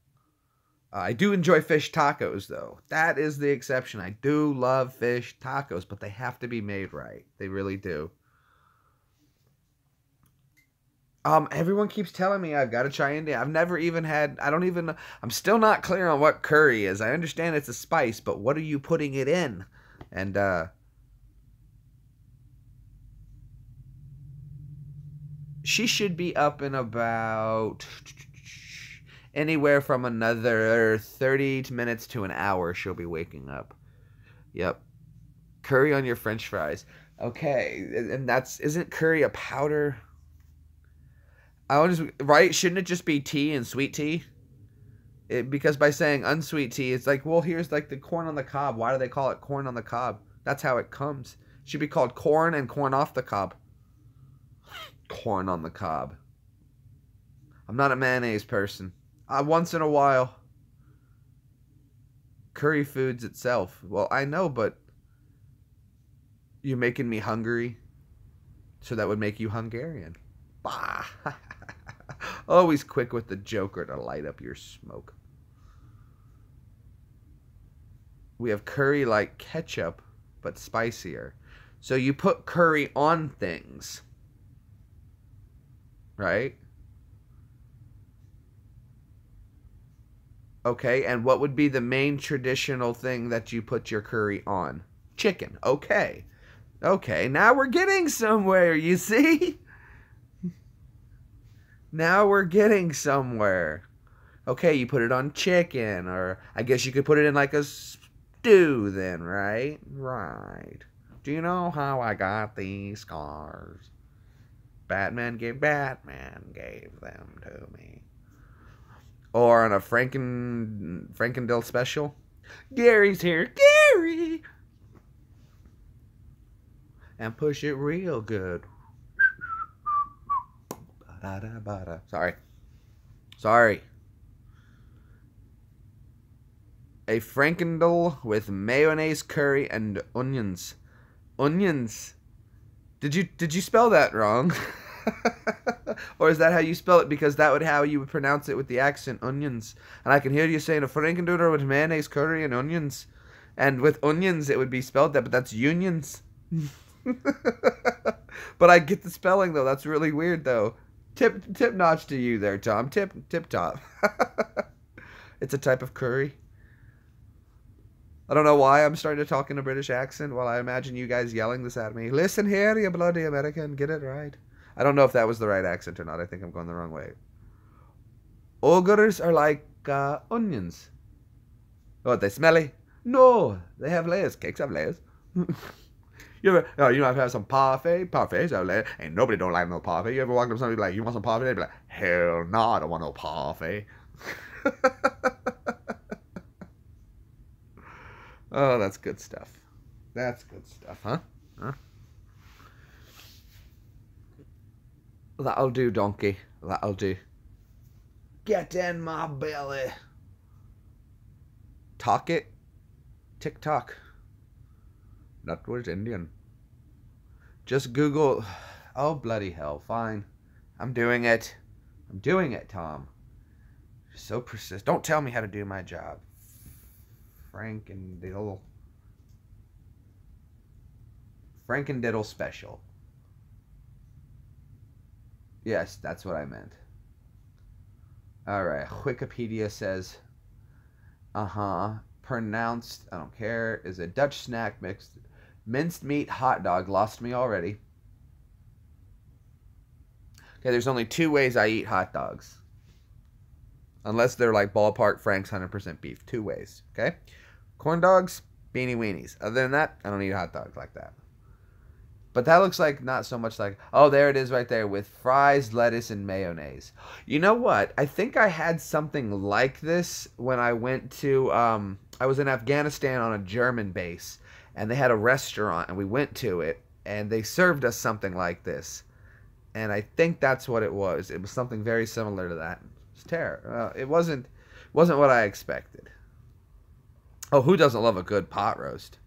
I do enjoy fish tacos, though. That is the exception. I do love fish tacos, but they have to be made right. They really do. Everyone keeps telling me I've got to try Indian. I've never even had, I'm still not clear on what curry is. I understand it's a spice, but what are you putting it in? And, she should be up in about anywhere from another 30 minutes to an hour. She'll be waking up. Yep. Curry on your French fries. Okay. And isn't curry a powder? Right? Shouldn't it just be tea and sweet tea? Because by saying unsweet tea, it's like, well, here's like the corn on the cob. Why do they call it corn on the cob? That's how it comes. It should be called corn and corn off the cob. Corn on the cob. I'm not a mayonnaise person. Once in a while. Curry foods itself. Well, I know, but you're making me hungry. So that would make you Hungarian. Bah. Always quick with the joker to light up your smoke. We have curry like ketchup, but spicier. So you put curry on things. Right? Okay, and what would be the main traditional thing that you put your curry on? Chicken. Okay. Okay, now we're getting somewhere, you see? Now we're getting somewhere. Okay, you put it on chicken, or I guess you could put it in like a stew then, right? Right. Do you know how I got these scars? Batman gave them to me. Or on a Frankendale special. Gary's here. Gary! And push it real good. Sorry. A Frankendale with mayonnaise, curry, and onions. Onions. Did you spell that wrong? Or is that how you spell it? Because that would how you would pronounce it with the accent, onions. And I can hear you saying a Frankendoodle with mayonnaise, curry, and onions. And with onions, it would be spelled that, but that's unions. But I get the spelling, though. That's really weird, though. Tip notch to you there, Tom. Tip top. It's a type of curry. I don't know why I'm starting to talk in a British accent while I imagine you guys yelling this at me. Listen here, you bloody American. Get it right. I don't know if that was the right accent or not. I think I'm going the wrong way. Ogres are like onions. Oh, are they smelly? No, they have layers. Cakes have layers. You know, I've had some parfait. Parfaits have layers. Ain't nobody don't like no parfait. You ever walk up to somebody like, you want some parfait? They'd be like, hell no, I don't want no parfait. Oh, that's good stuff. That's good stuff, huh? That'll do, donkey. That'll do. Get in my belly. Talk it. TikTok. That was Indian. Just Google. Oh, bloody hell. Fine. I'm doing it. I'm doing it, Tom. You're so persistent. Don't tell me how to do my job. Frankendiddle special. Yes, that's what I meant. Alright, Wikipedia says, pronounced, I don't care, is a Dutch snack mixed, minced meat hot dog. Lost me already. Okay, there's only 2 ways I eat hot dogs. Unless they're like Ballpark Frank's 100% beef. 2 ways, okay? Corn dogs, beanie weenies. Other than that, I don't eat hot dogs like that. But that looks like not so much like... Oh, there it is right there with fries, lettuce, and mayonnaise. You know what? I think I had something like this when I went to... I was in Afghanistan on a German base, and they had a restaurant, and we went to it, and they served us something like this. And I think that's what it was. It was something very similar to that. It's terrible. It wasn't what I expected. Oh, who doesn't love a good pot roast?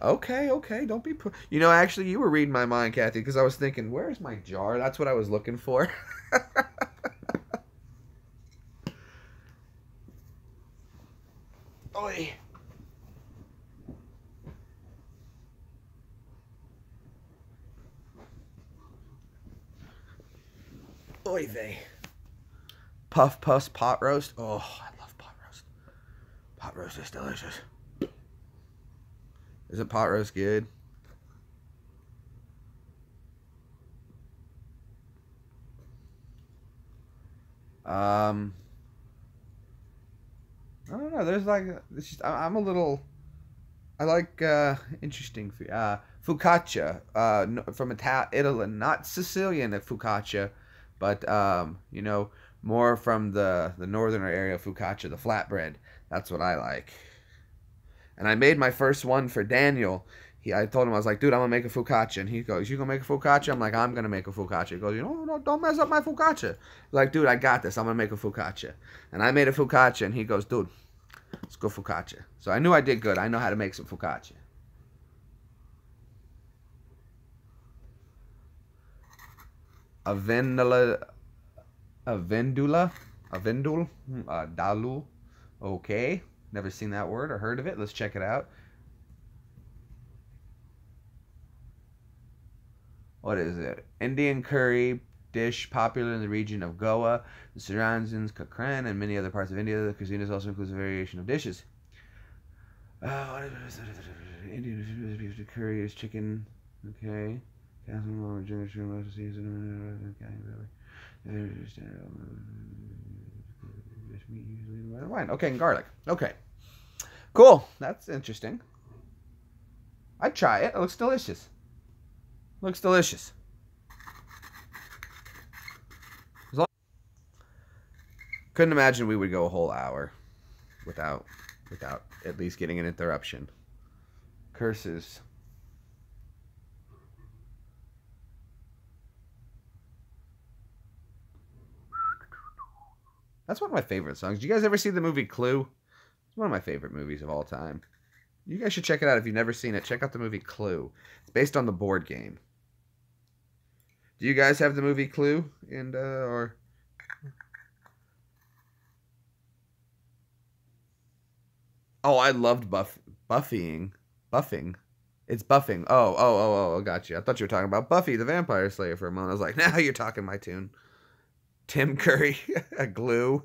Okay, don't be... You know, actually, you were reading my mind, Kathy, because I was thinking, where's my jar? That's what I was looking for. Oi. Oy vey. Puff Puffs pot roast. Oh, I love pot roast. Pot roast is delicious. Isn't pot roast good? I don't know. There's like, it's just, I'm a little. I like interesting focaccia from Italy, not Sicilian focaccia, but you know, more from the northern area of focaccia, the flatbread. That's what I like. And I made my first one for Daniel. I told him, I was like, dude, I'm gonna make a focaccia, and he goes, you gonna make a focaccia? I'm like, I'm gonna make a focaccia. He goes, you know, no, don't mess up my focaccia. Like, dude, I got this. I'm gonna make a focaccia. And I made a focaccia, and he goes, dude, let's go focaccia. So I knew I did good. I know how to make some focaccia. Avendula, dalu. Okay, never seen that word or heard of it. Let's check it out. What is it? Indian curry dish popular in the region of Goa, the surroundings, Cochrane, and many other parts of India. The cuisine also includes a variation of dishes. Indian curry is chicken. Okay. Wine. Okay, and garlic. Okay. Cool. That's interesting. I'd try it. It looks delicious. Looks delicious. Couldn't imagine we would go a whole hour without at least getting an interruption. Curses. That's one of my favorite songs. Did you guys ever see the movie Clue? It's one of my favorite movies of all time. You guys should check it out if you've never seen it. Check out the movie Clue. It's based on the board game. Do you guys have the movie Clue? And or oh, I loved buffing. It's buffing. Oh, got you. I thought you were talking about Buffy the Vampire Slayer for a moment. I was like, now you're talking my tune. Tim Curry, a glue.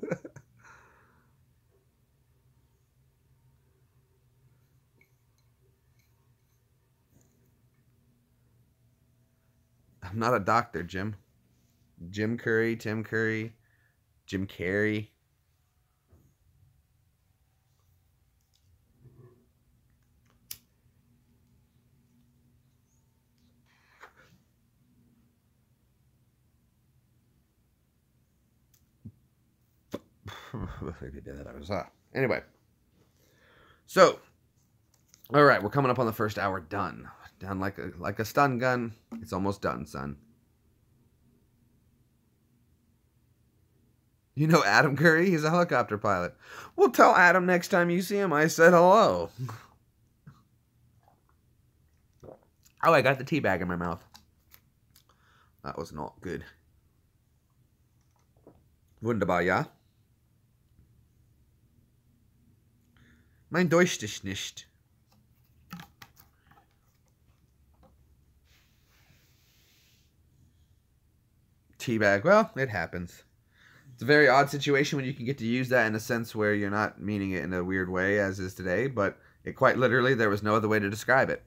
I'm not a doctor, Jim. Jim Curry, Tim Curry, Jim Carrey. Anyway, so all right, we're coming up on the first hour. Done like a stun gun. It's almost done, son. You know Adam Curry? He's a helicopter pilot. Well, tell Adam next time you see him I said hello. Oh, I got the tea bag in my mouth. That was not good. Wunderbar, ja? Mein Deutsch ist nicht. Teabag. Well, it happens. It's a very odd situation when you can get to use that in a sense where you're not meaning it in a weird way, as is today, but it quite literally, there was no other way to describe it.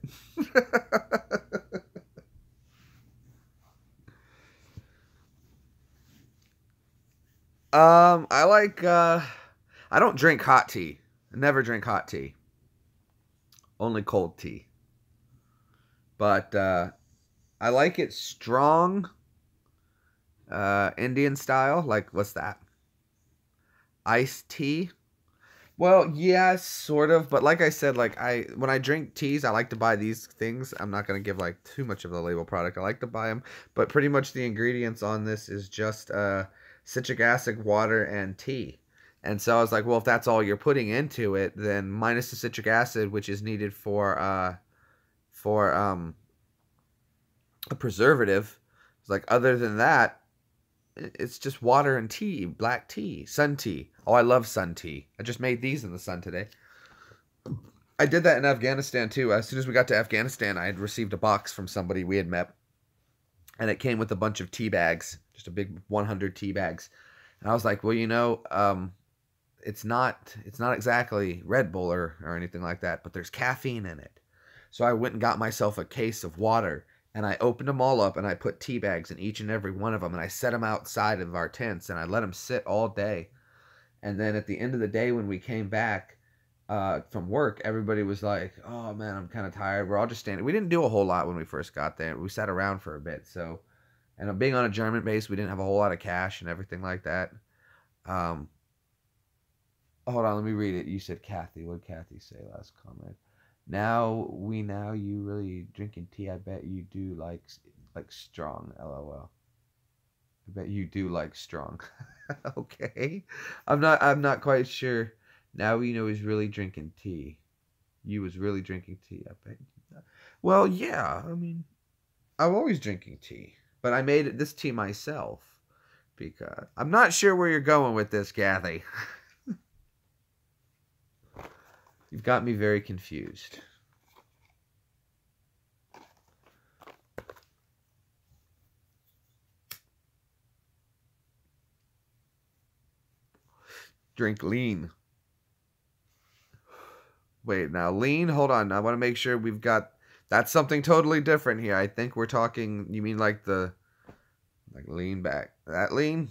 I like, I don't drink hot tea. I never drink hot tea. Only cold tea. But, I like it strong, Indian style. Like, what's that? Iced tea. Well, yeah, sort of. But like I said, like when I drink teas, I like to buy these things. I'm not gonna give like too much of the label product. I like to buy them, but pretty much the ingredients on this is just citric acid, water, and tea. And so I was like, well, if that's all you're putting into it, then minus the citric acid, which is needed for a preservative. It's like other than that, it's just water and tea, black tea, sun tea. Oh, I love sun tea. I just made these in the sun today. I did that in Afghanistan too. As soon as we got to Afghanistan, I had received a box from somebody we had met. And it came with a bunch of tea bags, just a big 100 tea bags. And I was like, well, you know, it's not exactly Red Bull or anything like that, but there's caffeine in it. So I went and got myself a case of water. And I opened them all up, and I put tea bags in each and every one of them, and I set them outside of our tents, and I let them sit all day. And then at the end of the day, when we came back from work, everybody was like, oh, man, I'm kind of tired. We're all just standing. We didn't do a whole lot when we first got there. We sat around for a bit. So, and being on a German base, we didn't have a whole lot of cash and everything like that. Hold on, let me read it. You said Kathy. What did Kathy say last comment? Now you really drinking tea. I bet you do like strong. LOL. I bet you do like strong. Okay. I'm not quite sure. Now we know he's really drinking tea. You was really drinking tea. I bet. Well, yeah. I mean, I'm always drinking tea, but I made this tea myself because I'm not sure where you're going with this, Kathy. You've got me very confused. Drink lean. Wait, now lean? Hold on. I want to make sure we've got... That's something totally different here. I think we're talking... You mean like the... Like lean back. That lean?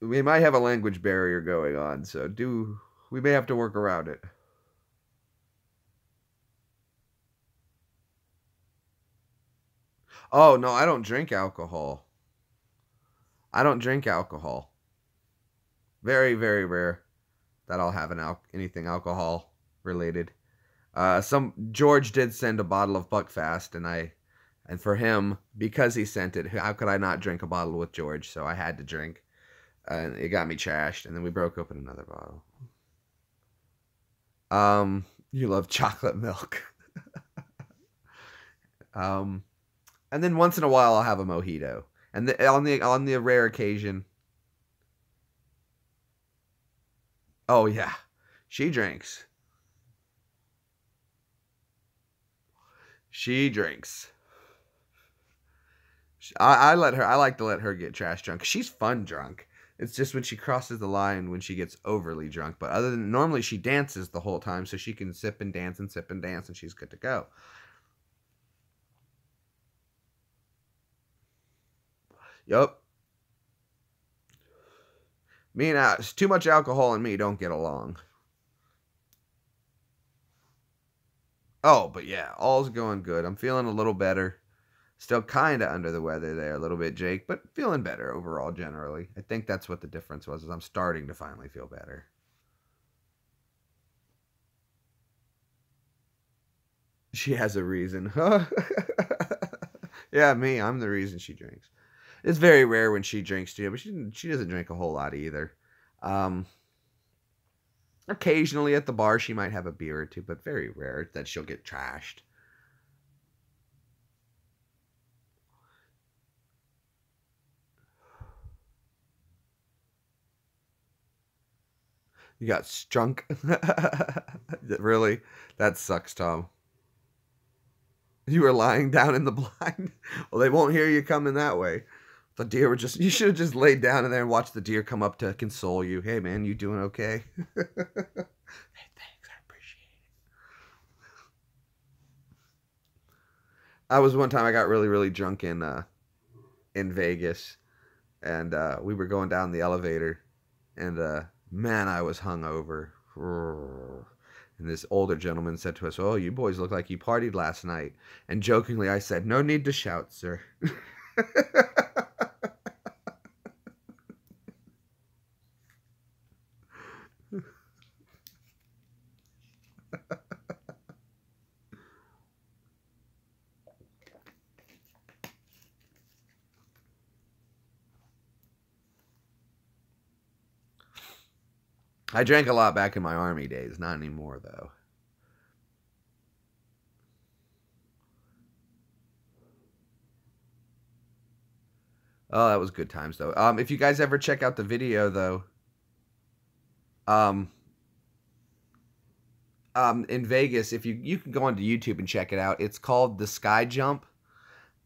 We might have a language barrier going on, so we may have to work around it. Oh, no, I don't drink alcohol. I don't drink alcohol. Very, very rare that I'll have anything alcohol related. George did send a bottle of Buckfast, and for him, because he sent it, how could I not drink a bottle with George? So I had to drink. And it got me trashed, and then we broke open another bottle. You love chocolate milk. And then once in a while I'll have a mojito. And on the rare occasion. Oh yeah. She drinks. She drinks. I like to let her get trash drunk. She's fun drunk. It's just when she crosses the line when she gets overly drunk. But other than normally she dances the whole time so she can sip and dance and sip and dance and she's good to go. Yup. Me and too much alcohol and me don't get along. Oh, but yeah, all's going good. I'm feeling a little better. Still kind of under the weather there a little bit, Jake, but feeling better overall generally. I think that's what the difference was, is I'm starting to finally feel better. She has a reason. Yeah, me. I'm the reason she drinks. It's very rare when she drinks too, but she doesn't drink a whole lot either. Occasionally at the bar she might have a beer or two, but very rare that she'll get trashed. You got strunk. Really? That sucks, Tom. You were lying down in the blind. Well, they won't hear you coming that way. The deer were you should have just laid down in there and watched the deer come up to console you. Hey, man, you doing okay? Hey, thanks. I appreciate it. I was one time I got really drunk in Vegas, and we were going down the elevator, and man, I was hungover. And this older gentleman said to us, "Oh, you boys look like you partied last night." And jokingly, I said, "No need to shout, sir." I drank a lot back in my Army days, not anymore though. Oh, that was good times though. If you guys ever check out the video though, um, in Vegas, if you can go onto YouTube and check it out. It's called the Sky Jump,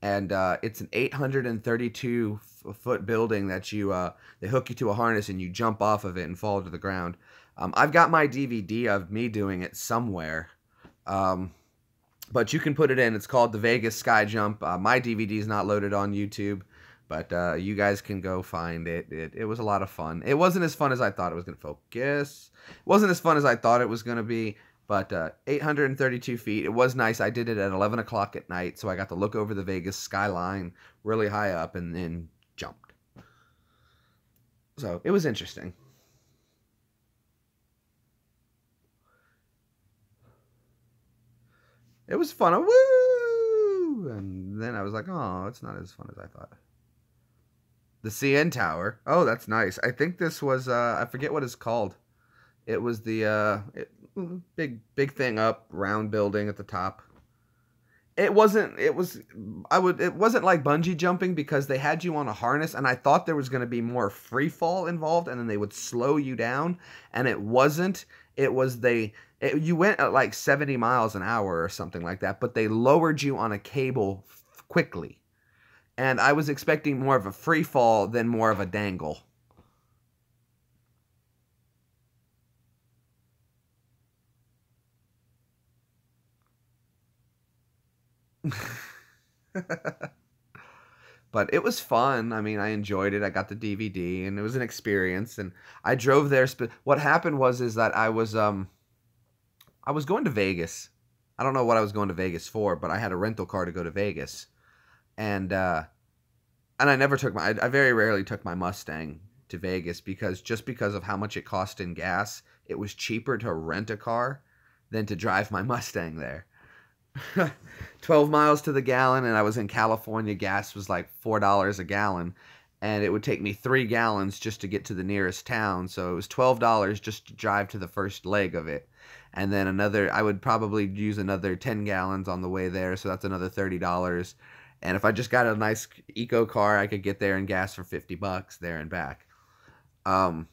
and it's an 832-foot building that they hook you to a harness and you jump off of it and fall to the ground. I've got my DVD of me doing it somewhere, but you can put it in. It's called the Vegas Sky Jump. My DVD is not loaded on YouTube, but you guys can go find it. It was a lot of fun. It wasn't as fun as I thought it was going to focus. It wasn't as fun as I thought it was going to be, but 832 feet. It was nice. I did it at 11 o'clock at night, so I got to look over the Vegas skyline really high up and then jumped. So it was interesting. It was fun. Woo! And then I was like, oh, it's not as fun as I thought. The CN Tower. Oh, that's nice. I think this was, I forget what it's called. It was the big thing up, round building at the top. It wasn't like bungee jumping because they had you on a harness, and I thought there was going to be more free fall involved, and then they would slow you down, and it wasn't. It was you went at like 70 miles an hour or something like that, but they lowered you on a cable quickly. And I was expecting more of a free fall than more of a dangle. But it was fun. I mean, I enjoyed it. I got the DVD, and it was an experience. And I drove there. What happened is that I was going to Vegas. I don't know what I was going to Vegas for, but I had a rental car to go to Vegas, and I never took I very rarely took my Mustang to Vegas because of how much it cost in gas. It was cheaper to rent a car than to drive my Mustang there. 12 miles to the gallon, and I was in California. Gas was like $4 a gallon, and it would take me 3 gallons just to get to the nearest town. So it was $12 just to drive to the first leg of it, and then I would probably use another 10 gallons on the way there, so that's another $30. And if I just got a nice eco car, I could get there and gas for $50 there and back. Oh,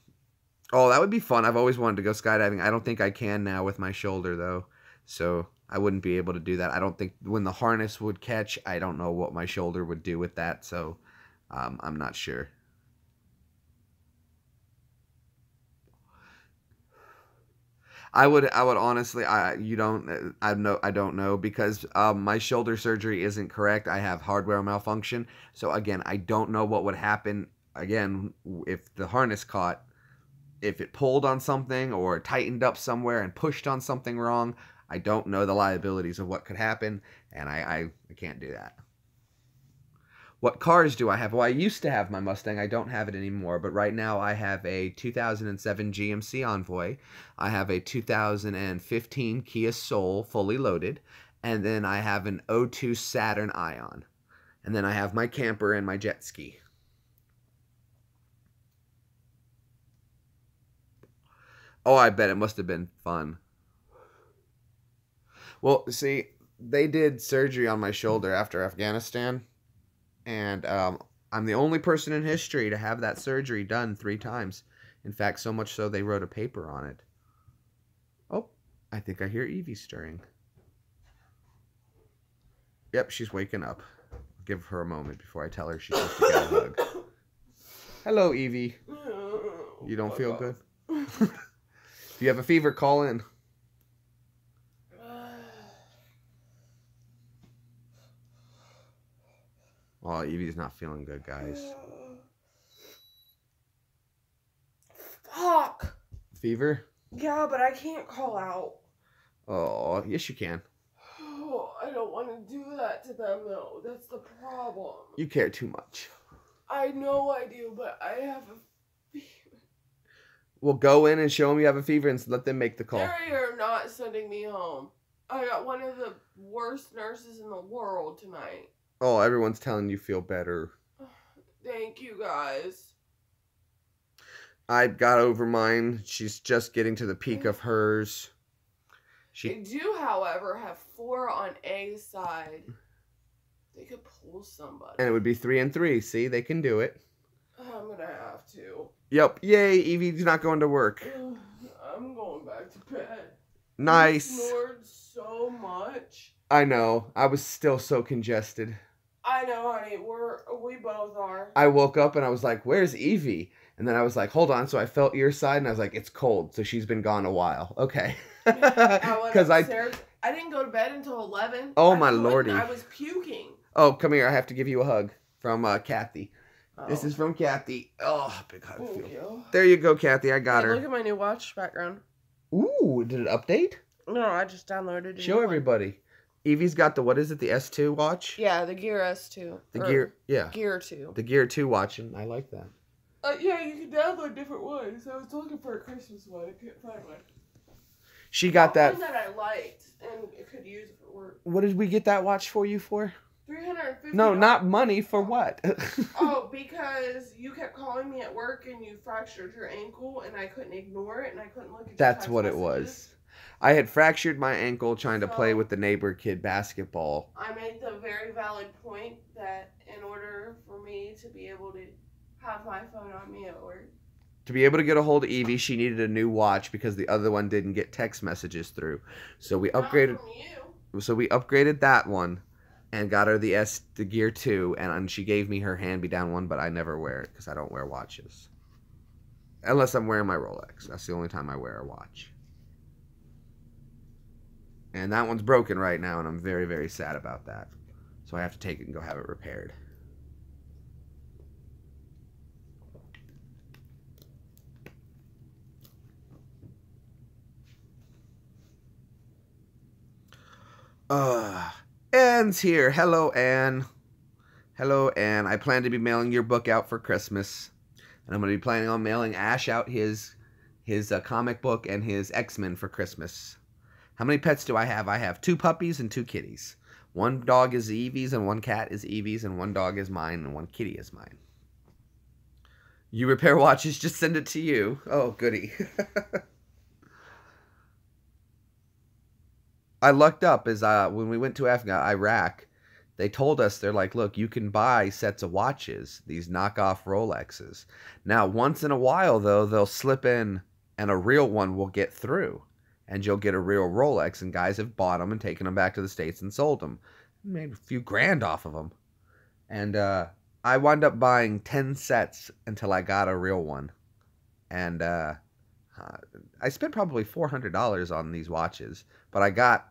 that would be fun. I've always wanted to go skydiving. I don't think I can now with my shoulder though, so I wouldn't be able to do that. I don't think when the harness would catch, I don't know what my shoulder would do with that, so I'm not sure. I would honestly, I don't know because my shoulder surgery isn't correct. I have hardware malfunction. So again, I don't know what would happen again if the harness caught, if it pulled on something or tightened up somewhere and pushed on something wrong. I don't know the liabilities of what could happen, and I can't do that. What cars do I have? Well, I used to have my Mustang. I don't have it anymore, but right now I have a 2007 GMC Envoy. I have a 2015 Kia Soul fully loaded, and then I have an '02 Saturn Ion. And then I have my camper and my jet ski. Oh, I bet it must have been fun. Well, see, they did surgery on my shoulder after Afghanistan, and I'm the only person in history to have that surgery done 3 times. In fact, so much so they wrote a paper on it. Oh, I think I hear Evie stirring. Yep, she's waking up. I'll give her a moment before I tell her she's supposed to get a hug. Hello, Evie. You don't feel good? If you have a fever, call in. Oh, Evie's not feeling good, guys. Fuck. Fever? Yeah, but I can't call out. Oh, yes you can. Oh, I don't want to do that to them, though. That's the problem. You care too much. I know I do, but I have a fever. We'll go in and show them you have a fever and let them make the call. They are not sending me home. I got one of the worst nurses in the world tonight. Oh, everyone's telling you feel better. Thank you, guys. I got over mine. She's just getting to the peak of hers. They do, however, have 4 on A side. They could pull somebody. And it would be 3 and 3. See, they can do it. I'm gonna have to. Yep. Yay, Evie's not going to work. I'm going back to bed. Nice. I snored so much. I know. I was still so congested. I know, honey. We both are. I woke up and I was like, where's Evie? And then I was like, hold on. So I felt ear side and I was like, it's cold. So she's been gone a while. Okay. Because I didn't go to bed until 11. Oh, my lordy. I was puking. Oh, come here. I have to give you a hug from Kathy. Oh. This is from Kathy. Oh, big hug. Thank you. There you go, Kathy. I got her. Look at my new watch background. Ooh, did it update? No, I just downloaded it. Show everybody. Evie's got the, what is it, the S2 watch? Yeah, the Gear S2. The Gear, yeah. Gear 2. The Gear 2 watch, and I like that. Yeah, you can download different ones. I was looking for a Christmas one. I couldn't find one. She got that. One that I liked and could use it for work. What did we get that watch for you for? $350. No, not money. For what? Oh, because you kept calling me at work and you fractured your ankle and I couldn't ignore it and I couldn't look at your That's text what it messages. was. I had fractured my ankle trying to play with the neighbor kid basketball. I made the very valid point that in order for me to be able to have my phone on me at work. To be able to get a hold of Evie, she needed a new watch because the other one didn't get text messages through. So we upgraded. Not from you. So we upgraded that one and got her the Gear 2, and she gave me her hand-me-down one, but I never wear it because I don't wear watches. Unless I'm wearing my Rolex. That's the only time I wear a watch. And that one's broken right now, and I'm very, very sad about that. So I have to take it and go have it repaired. Anne's here. Hello, Anne. Hello, Anne. I plan to be mailing your book out for Christmas. And I'm going to be planning on mailing Ash out his comic book and his X-Men for Christmas. How many pets do I have? I have 2 puppies and 2 kitties. 1 dog is Evie's and 1 cat is Evie's and 1 dog is mine and 1 kitty is mine. You repair watches, just send it to you. Oh, goody. I lucked up as when we went to Iraq, they told us, they're like, look, you can buy sets of watches, these knockoff Rolexes. Now, once in a while, though, they'll slip in and a real one will get through. And you'll get a real Rolex, and guys have bought them and taken them back to the States and sold them. Made a few grand off of them. And I wound up buying 10 sets until I got a real one. And I spent probably $400 on these watches, but I got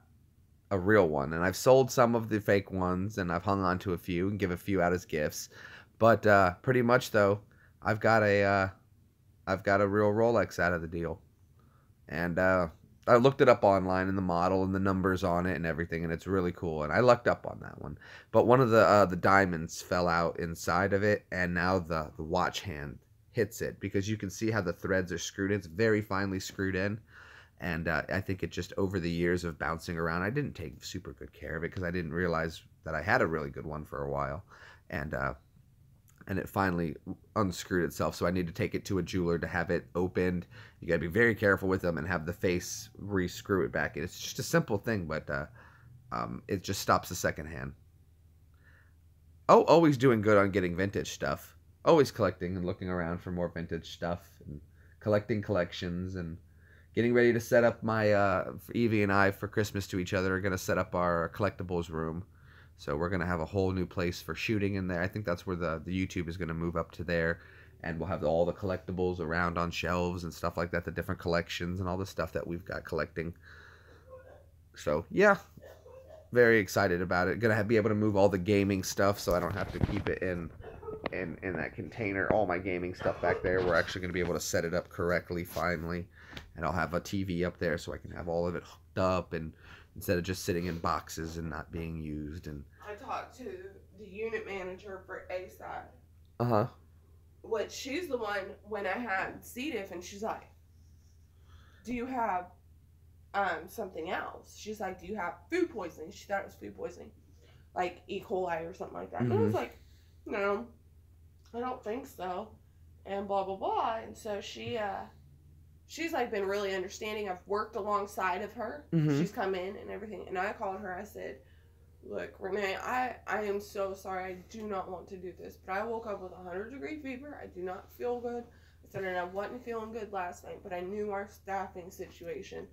a real one. And I've sold some of the fake ones, and I've hung on to a few and give a few out as gifts. But pretty much, though, I've got a real Rolex out of the deal. And I looked it up online and the model and the numbers on it and everything, and it's really cool. And I lucked up on that one. But one of the diamonds fell out inside of it, and now the watch hand hits it because you can see how the threads are screwed in. It's very finely screwed in. And I think it just, over the years of bouncing around, I didn't take super good care of it because I didn't realize that I had a really good one for a while. And it finally unscrewed itself, so I need to take it to a jeweler to have it opened. You gotta be very careful with them and have the face re-screw it back in. It's just a simple thing, but it just stops the second hand. Oh, always doing good on getting vintage stuff. Always collecting and looking around for more vintage stuff and collecting collections and getting ready to set up my Evie and I for Christmas to each other are gonna set up our collectibles room. So we're going to have a whole new place for shooting in there. I think that's where the YouTube is going to move up to there. And we'll have all the collectibles around on shelves and stuff like that. The different collections and all the stuff that we've got collecting. So, yeah. very excited about it. Gonna be able to move all the gaming stuff, so I don't have to keep it in that container. All my gaming stuff back there. We're actually gonna be able to set it up correctly finally, and I'll have a TV up there so I can have all of it hooked up, and instead of just sitting in boxes and not being used. And I talked to the unit manager for A-side. What She's the one when I had C. diff, and she's like, "Do you have something else?" She's like, "Do you have food poisoning?" She thought it was food poisoning, like E. coli or something like that. And I was like, "No, I don't think so," and blah blah blah. And so she's like been really understanding. I've worked alongside of her. She's come in and everything, and I called her. I said, "Look, Renee, I am so sorry. I do not want to do this, but I woke up with 100-degree fever. I do not feel good." I said, and I wasn't feeling good last night, but I knew our staffing situation.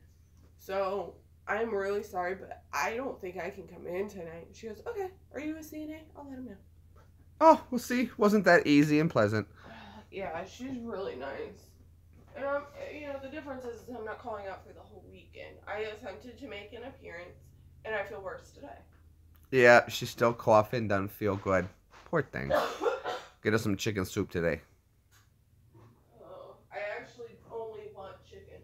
So I'm really sorry, but I don't think I can come in tonight. She goes, "Okay, are you a CNA? I'll let him know." Oh, we'll see. Wasn't that easy and pleasant? Yeah, she's really nice. And the difference is I'm not calling out for the whole weekend. I attempted to make an appearance, and I feel worse today. Yeah, she's still coughing, doesn't feel good. Poor thing. Get us some chicken soup today. I actually only want chicken.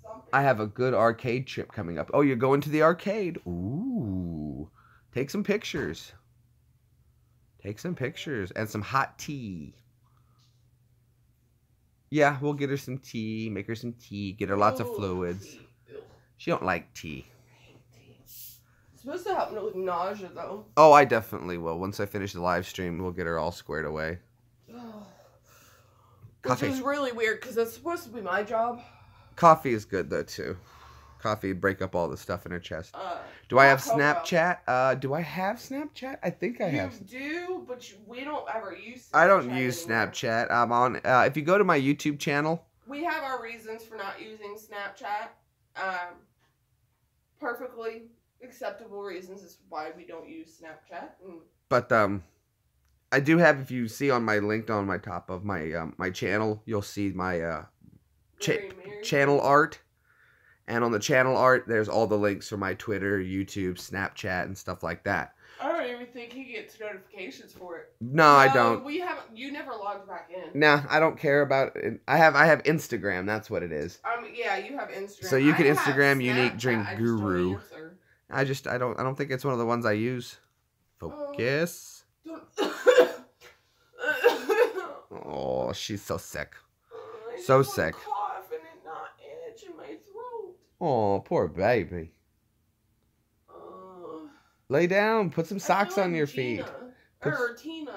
Something. I have a good arcade trip coming up. Oh, you're going to the arcade? Ooh. Take some pictures. Take some pictures and some hot tea. Yeah, we'll get her some tea, make her some tea, get her lots of fluids. She don't like tea. It's supposed to help with nausea, though. Oh, I definitely will. Once I finish the live stream, we'll get her all squared away. Which is really weird, because it's supposed to be my job. Coffee is good, though, too. Coffee break up all the stuff in her chest. Do I have Snapchat? Do I have Snapchat? I think I have. You do, but we don't ever use Snapchat. I don't use anymore. Snapchat. I'm on. If you go to my YouTube channel, we have our reasons for not using Snapchat. Perfectly acceptable reasons as why we don't use Snapchat. But I do have. If you see on my link on my top of my my channel, you'll see my channel art. And on the channel art, there's all the links for my Twitter, YouTube, Snapchat, and stuff like that. I don't even think he gets notifications for it. No, I don't. We haven't. You never logged back in. Nah, I don't care about it. I have Instagram. That's what it is. Yeah, you have Instagram. So you can Instagram Unique Drink Guru. I don't don't think it's one of the ones I use. Focus. Oh, she's so sick. So sick. Oh, poor baby. Lay down. Put some socks on your feet. Tina.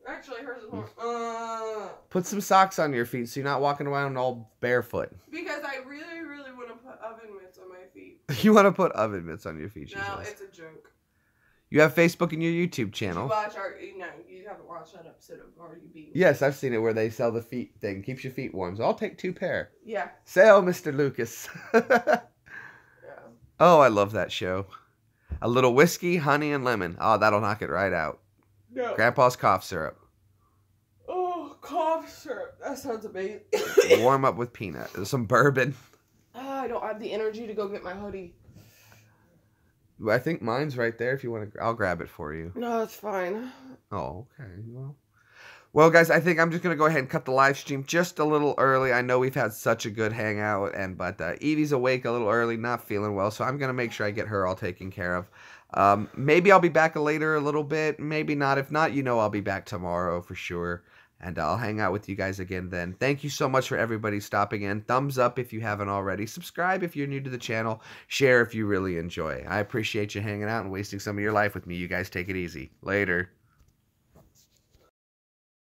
Actually, hers is more. Put some socks on your feet so you're not walking around all barefoot. Because I really, really want to put oven mitts on my feet. You want to put oven mitts on your feet, she No, says. it's a joke. You have Facebook and your YouTube channel. You haven't watched that episode of Are You Being? Yes, I've seen it where they sell the feet thing. Keeps your feet warm. So I'll take 2 pair. Yeah. Sell, Mr. Lucas. Yeah. Oh, I love that show. A little whiskey, honey, and lemon. Oh, that'll knock it right out. No. Grandpa's cough syrup. Oh, cough syrup. That sounds amazing. Warm up with peanut. Some bourbon. I don't have the energy to go get my hoodie. I think mine's right there. If you want to, I'll grab it for you. No, it's fine. Oh, okay. Well, guys, I think I'm just gonna go ahead and cut the live stream just a little early. I know we've had such a good hangout, but Evie's awake a little early, not feeling well, so I'm gonna make sure I get her all taken care of. Maybe I'll be back later a little bit. Maybe not. If not, I'll be back tomorrow for sure. And I'll hang out with you guys again then. Thank you so much for everybody stopping in. Thumbs up if you haven't already. Subscribe if you're new to the channel. Share if you really enjoy. I appreciate you hanging out and wasting some of your life with me. You guys take it easy. Later.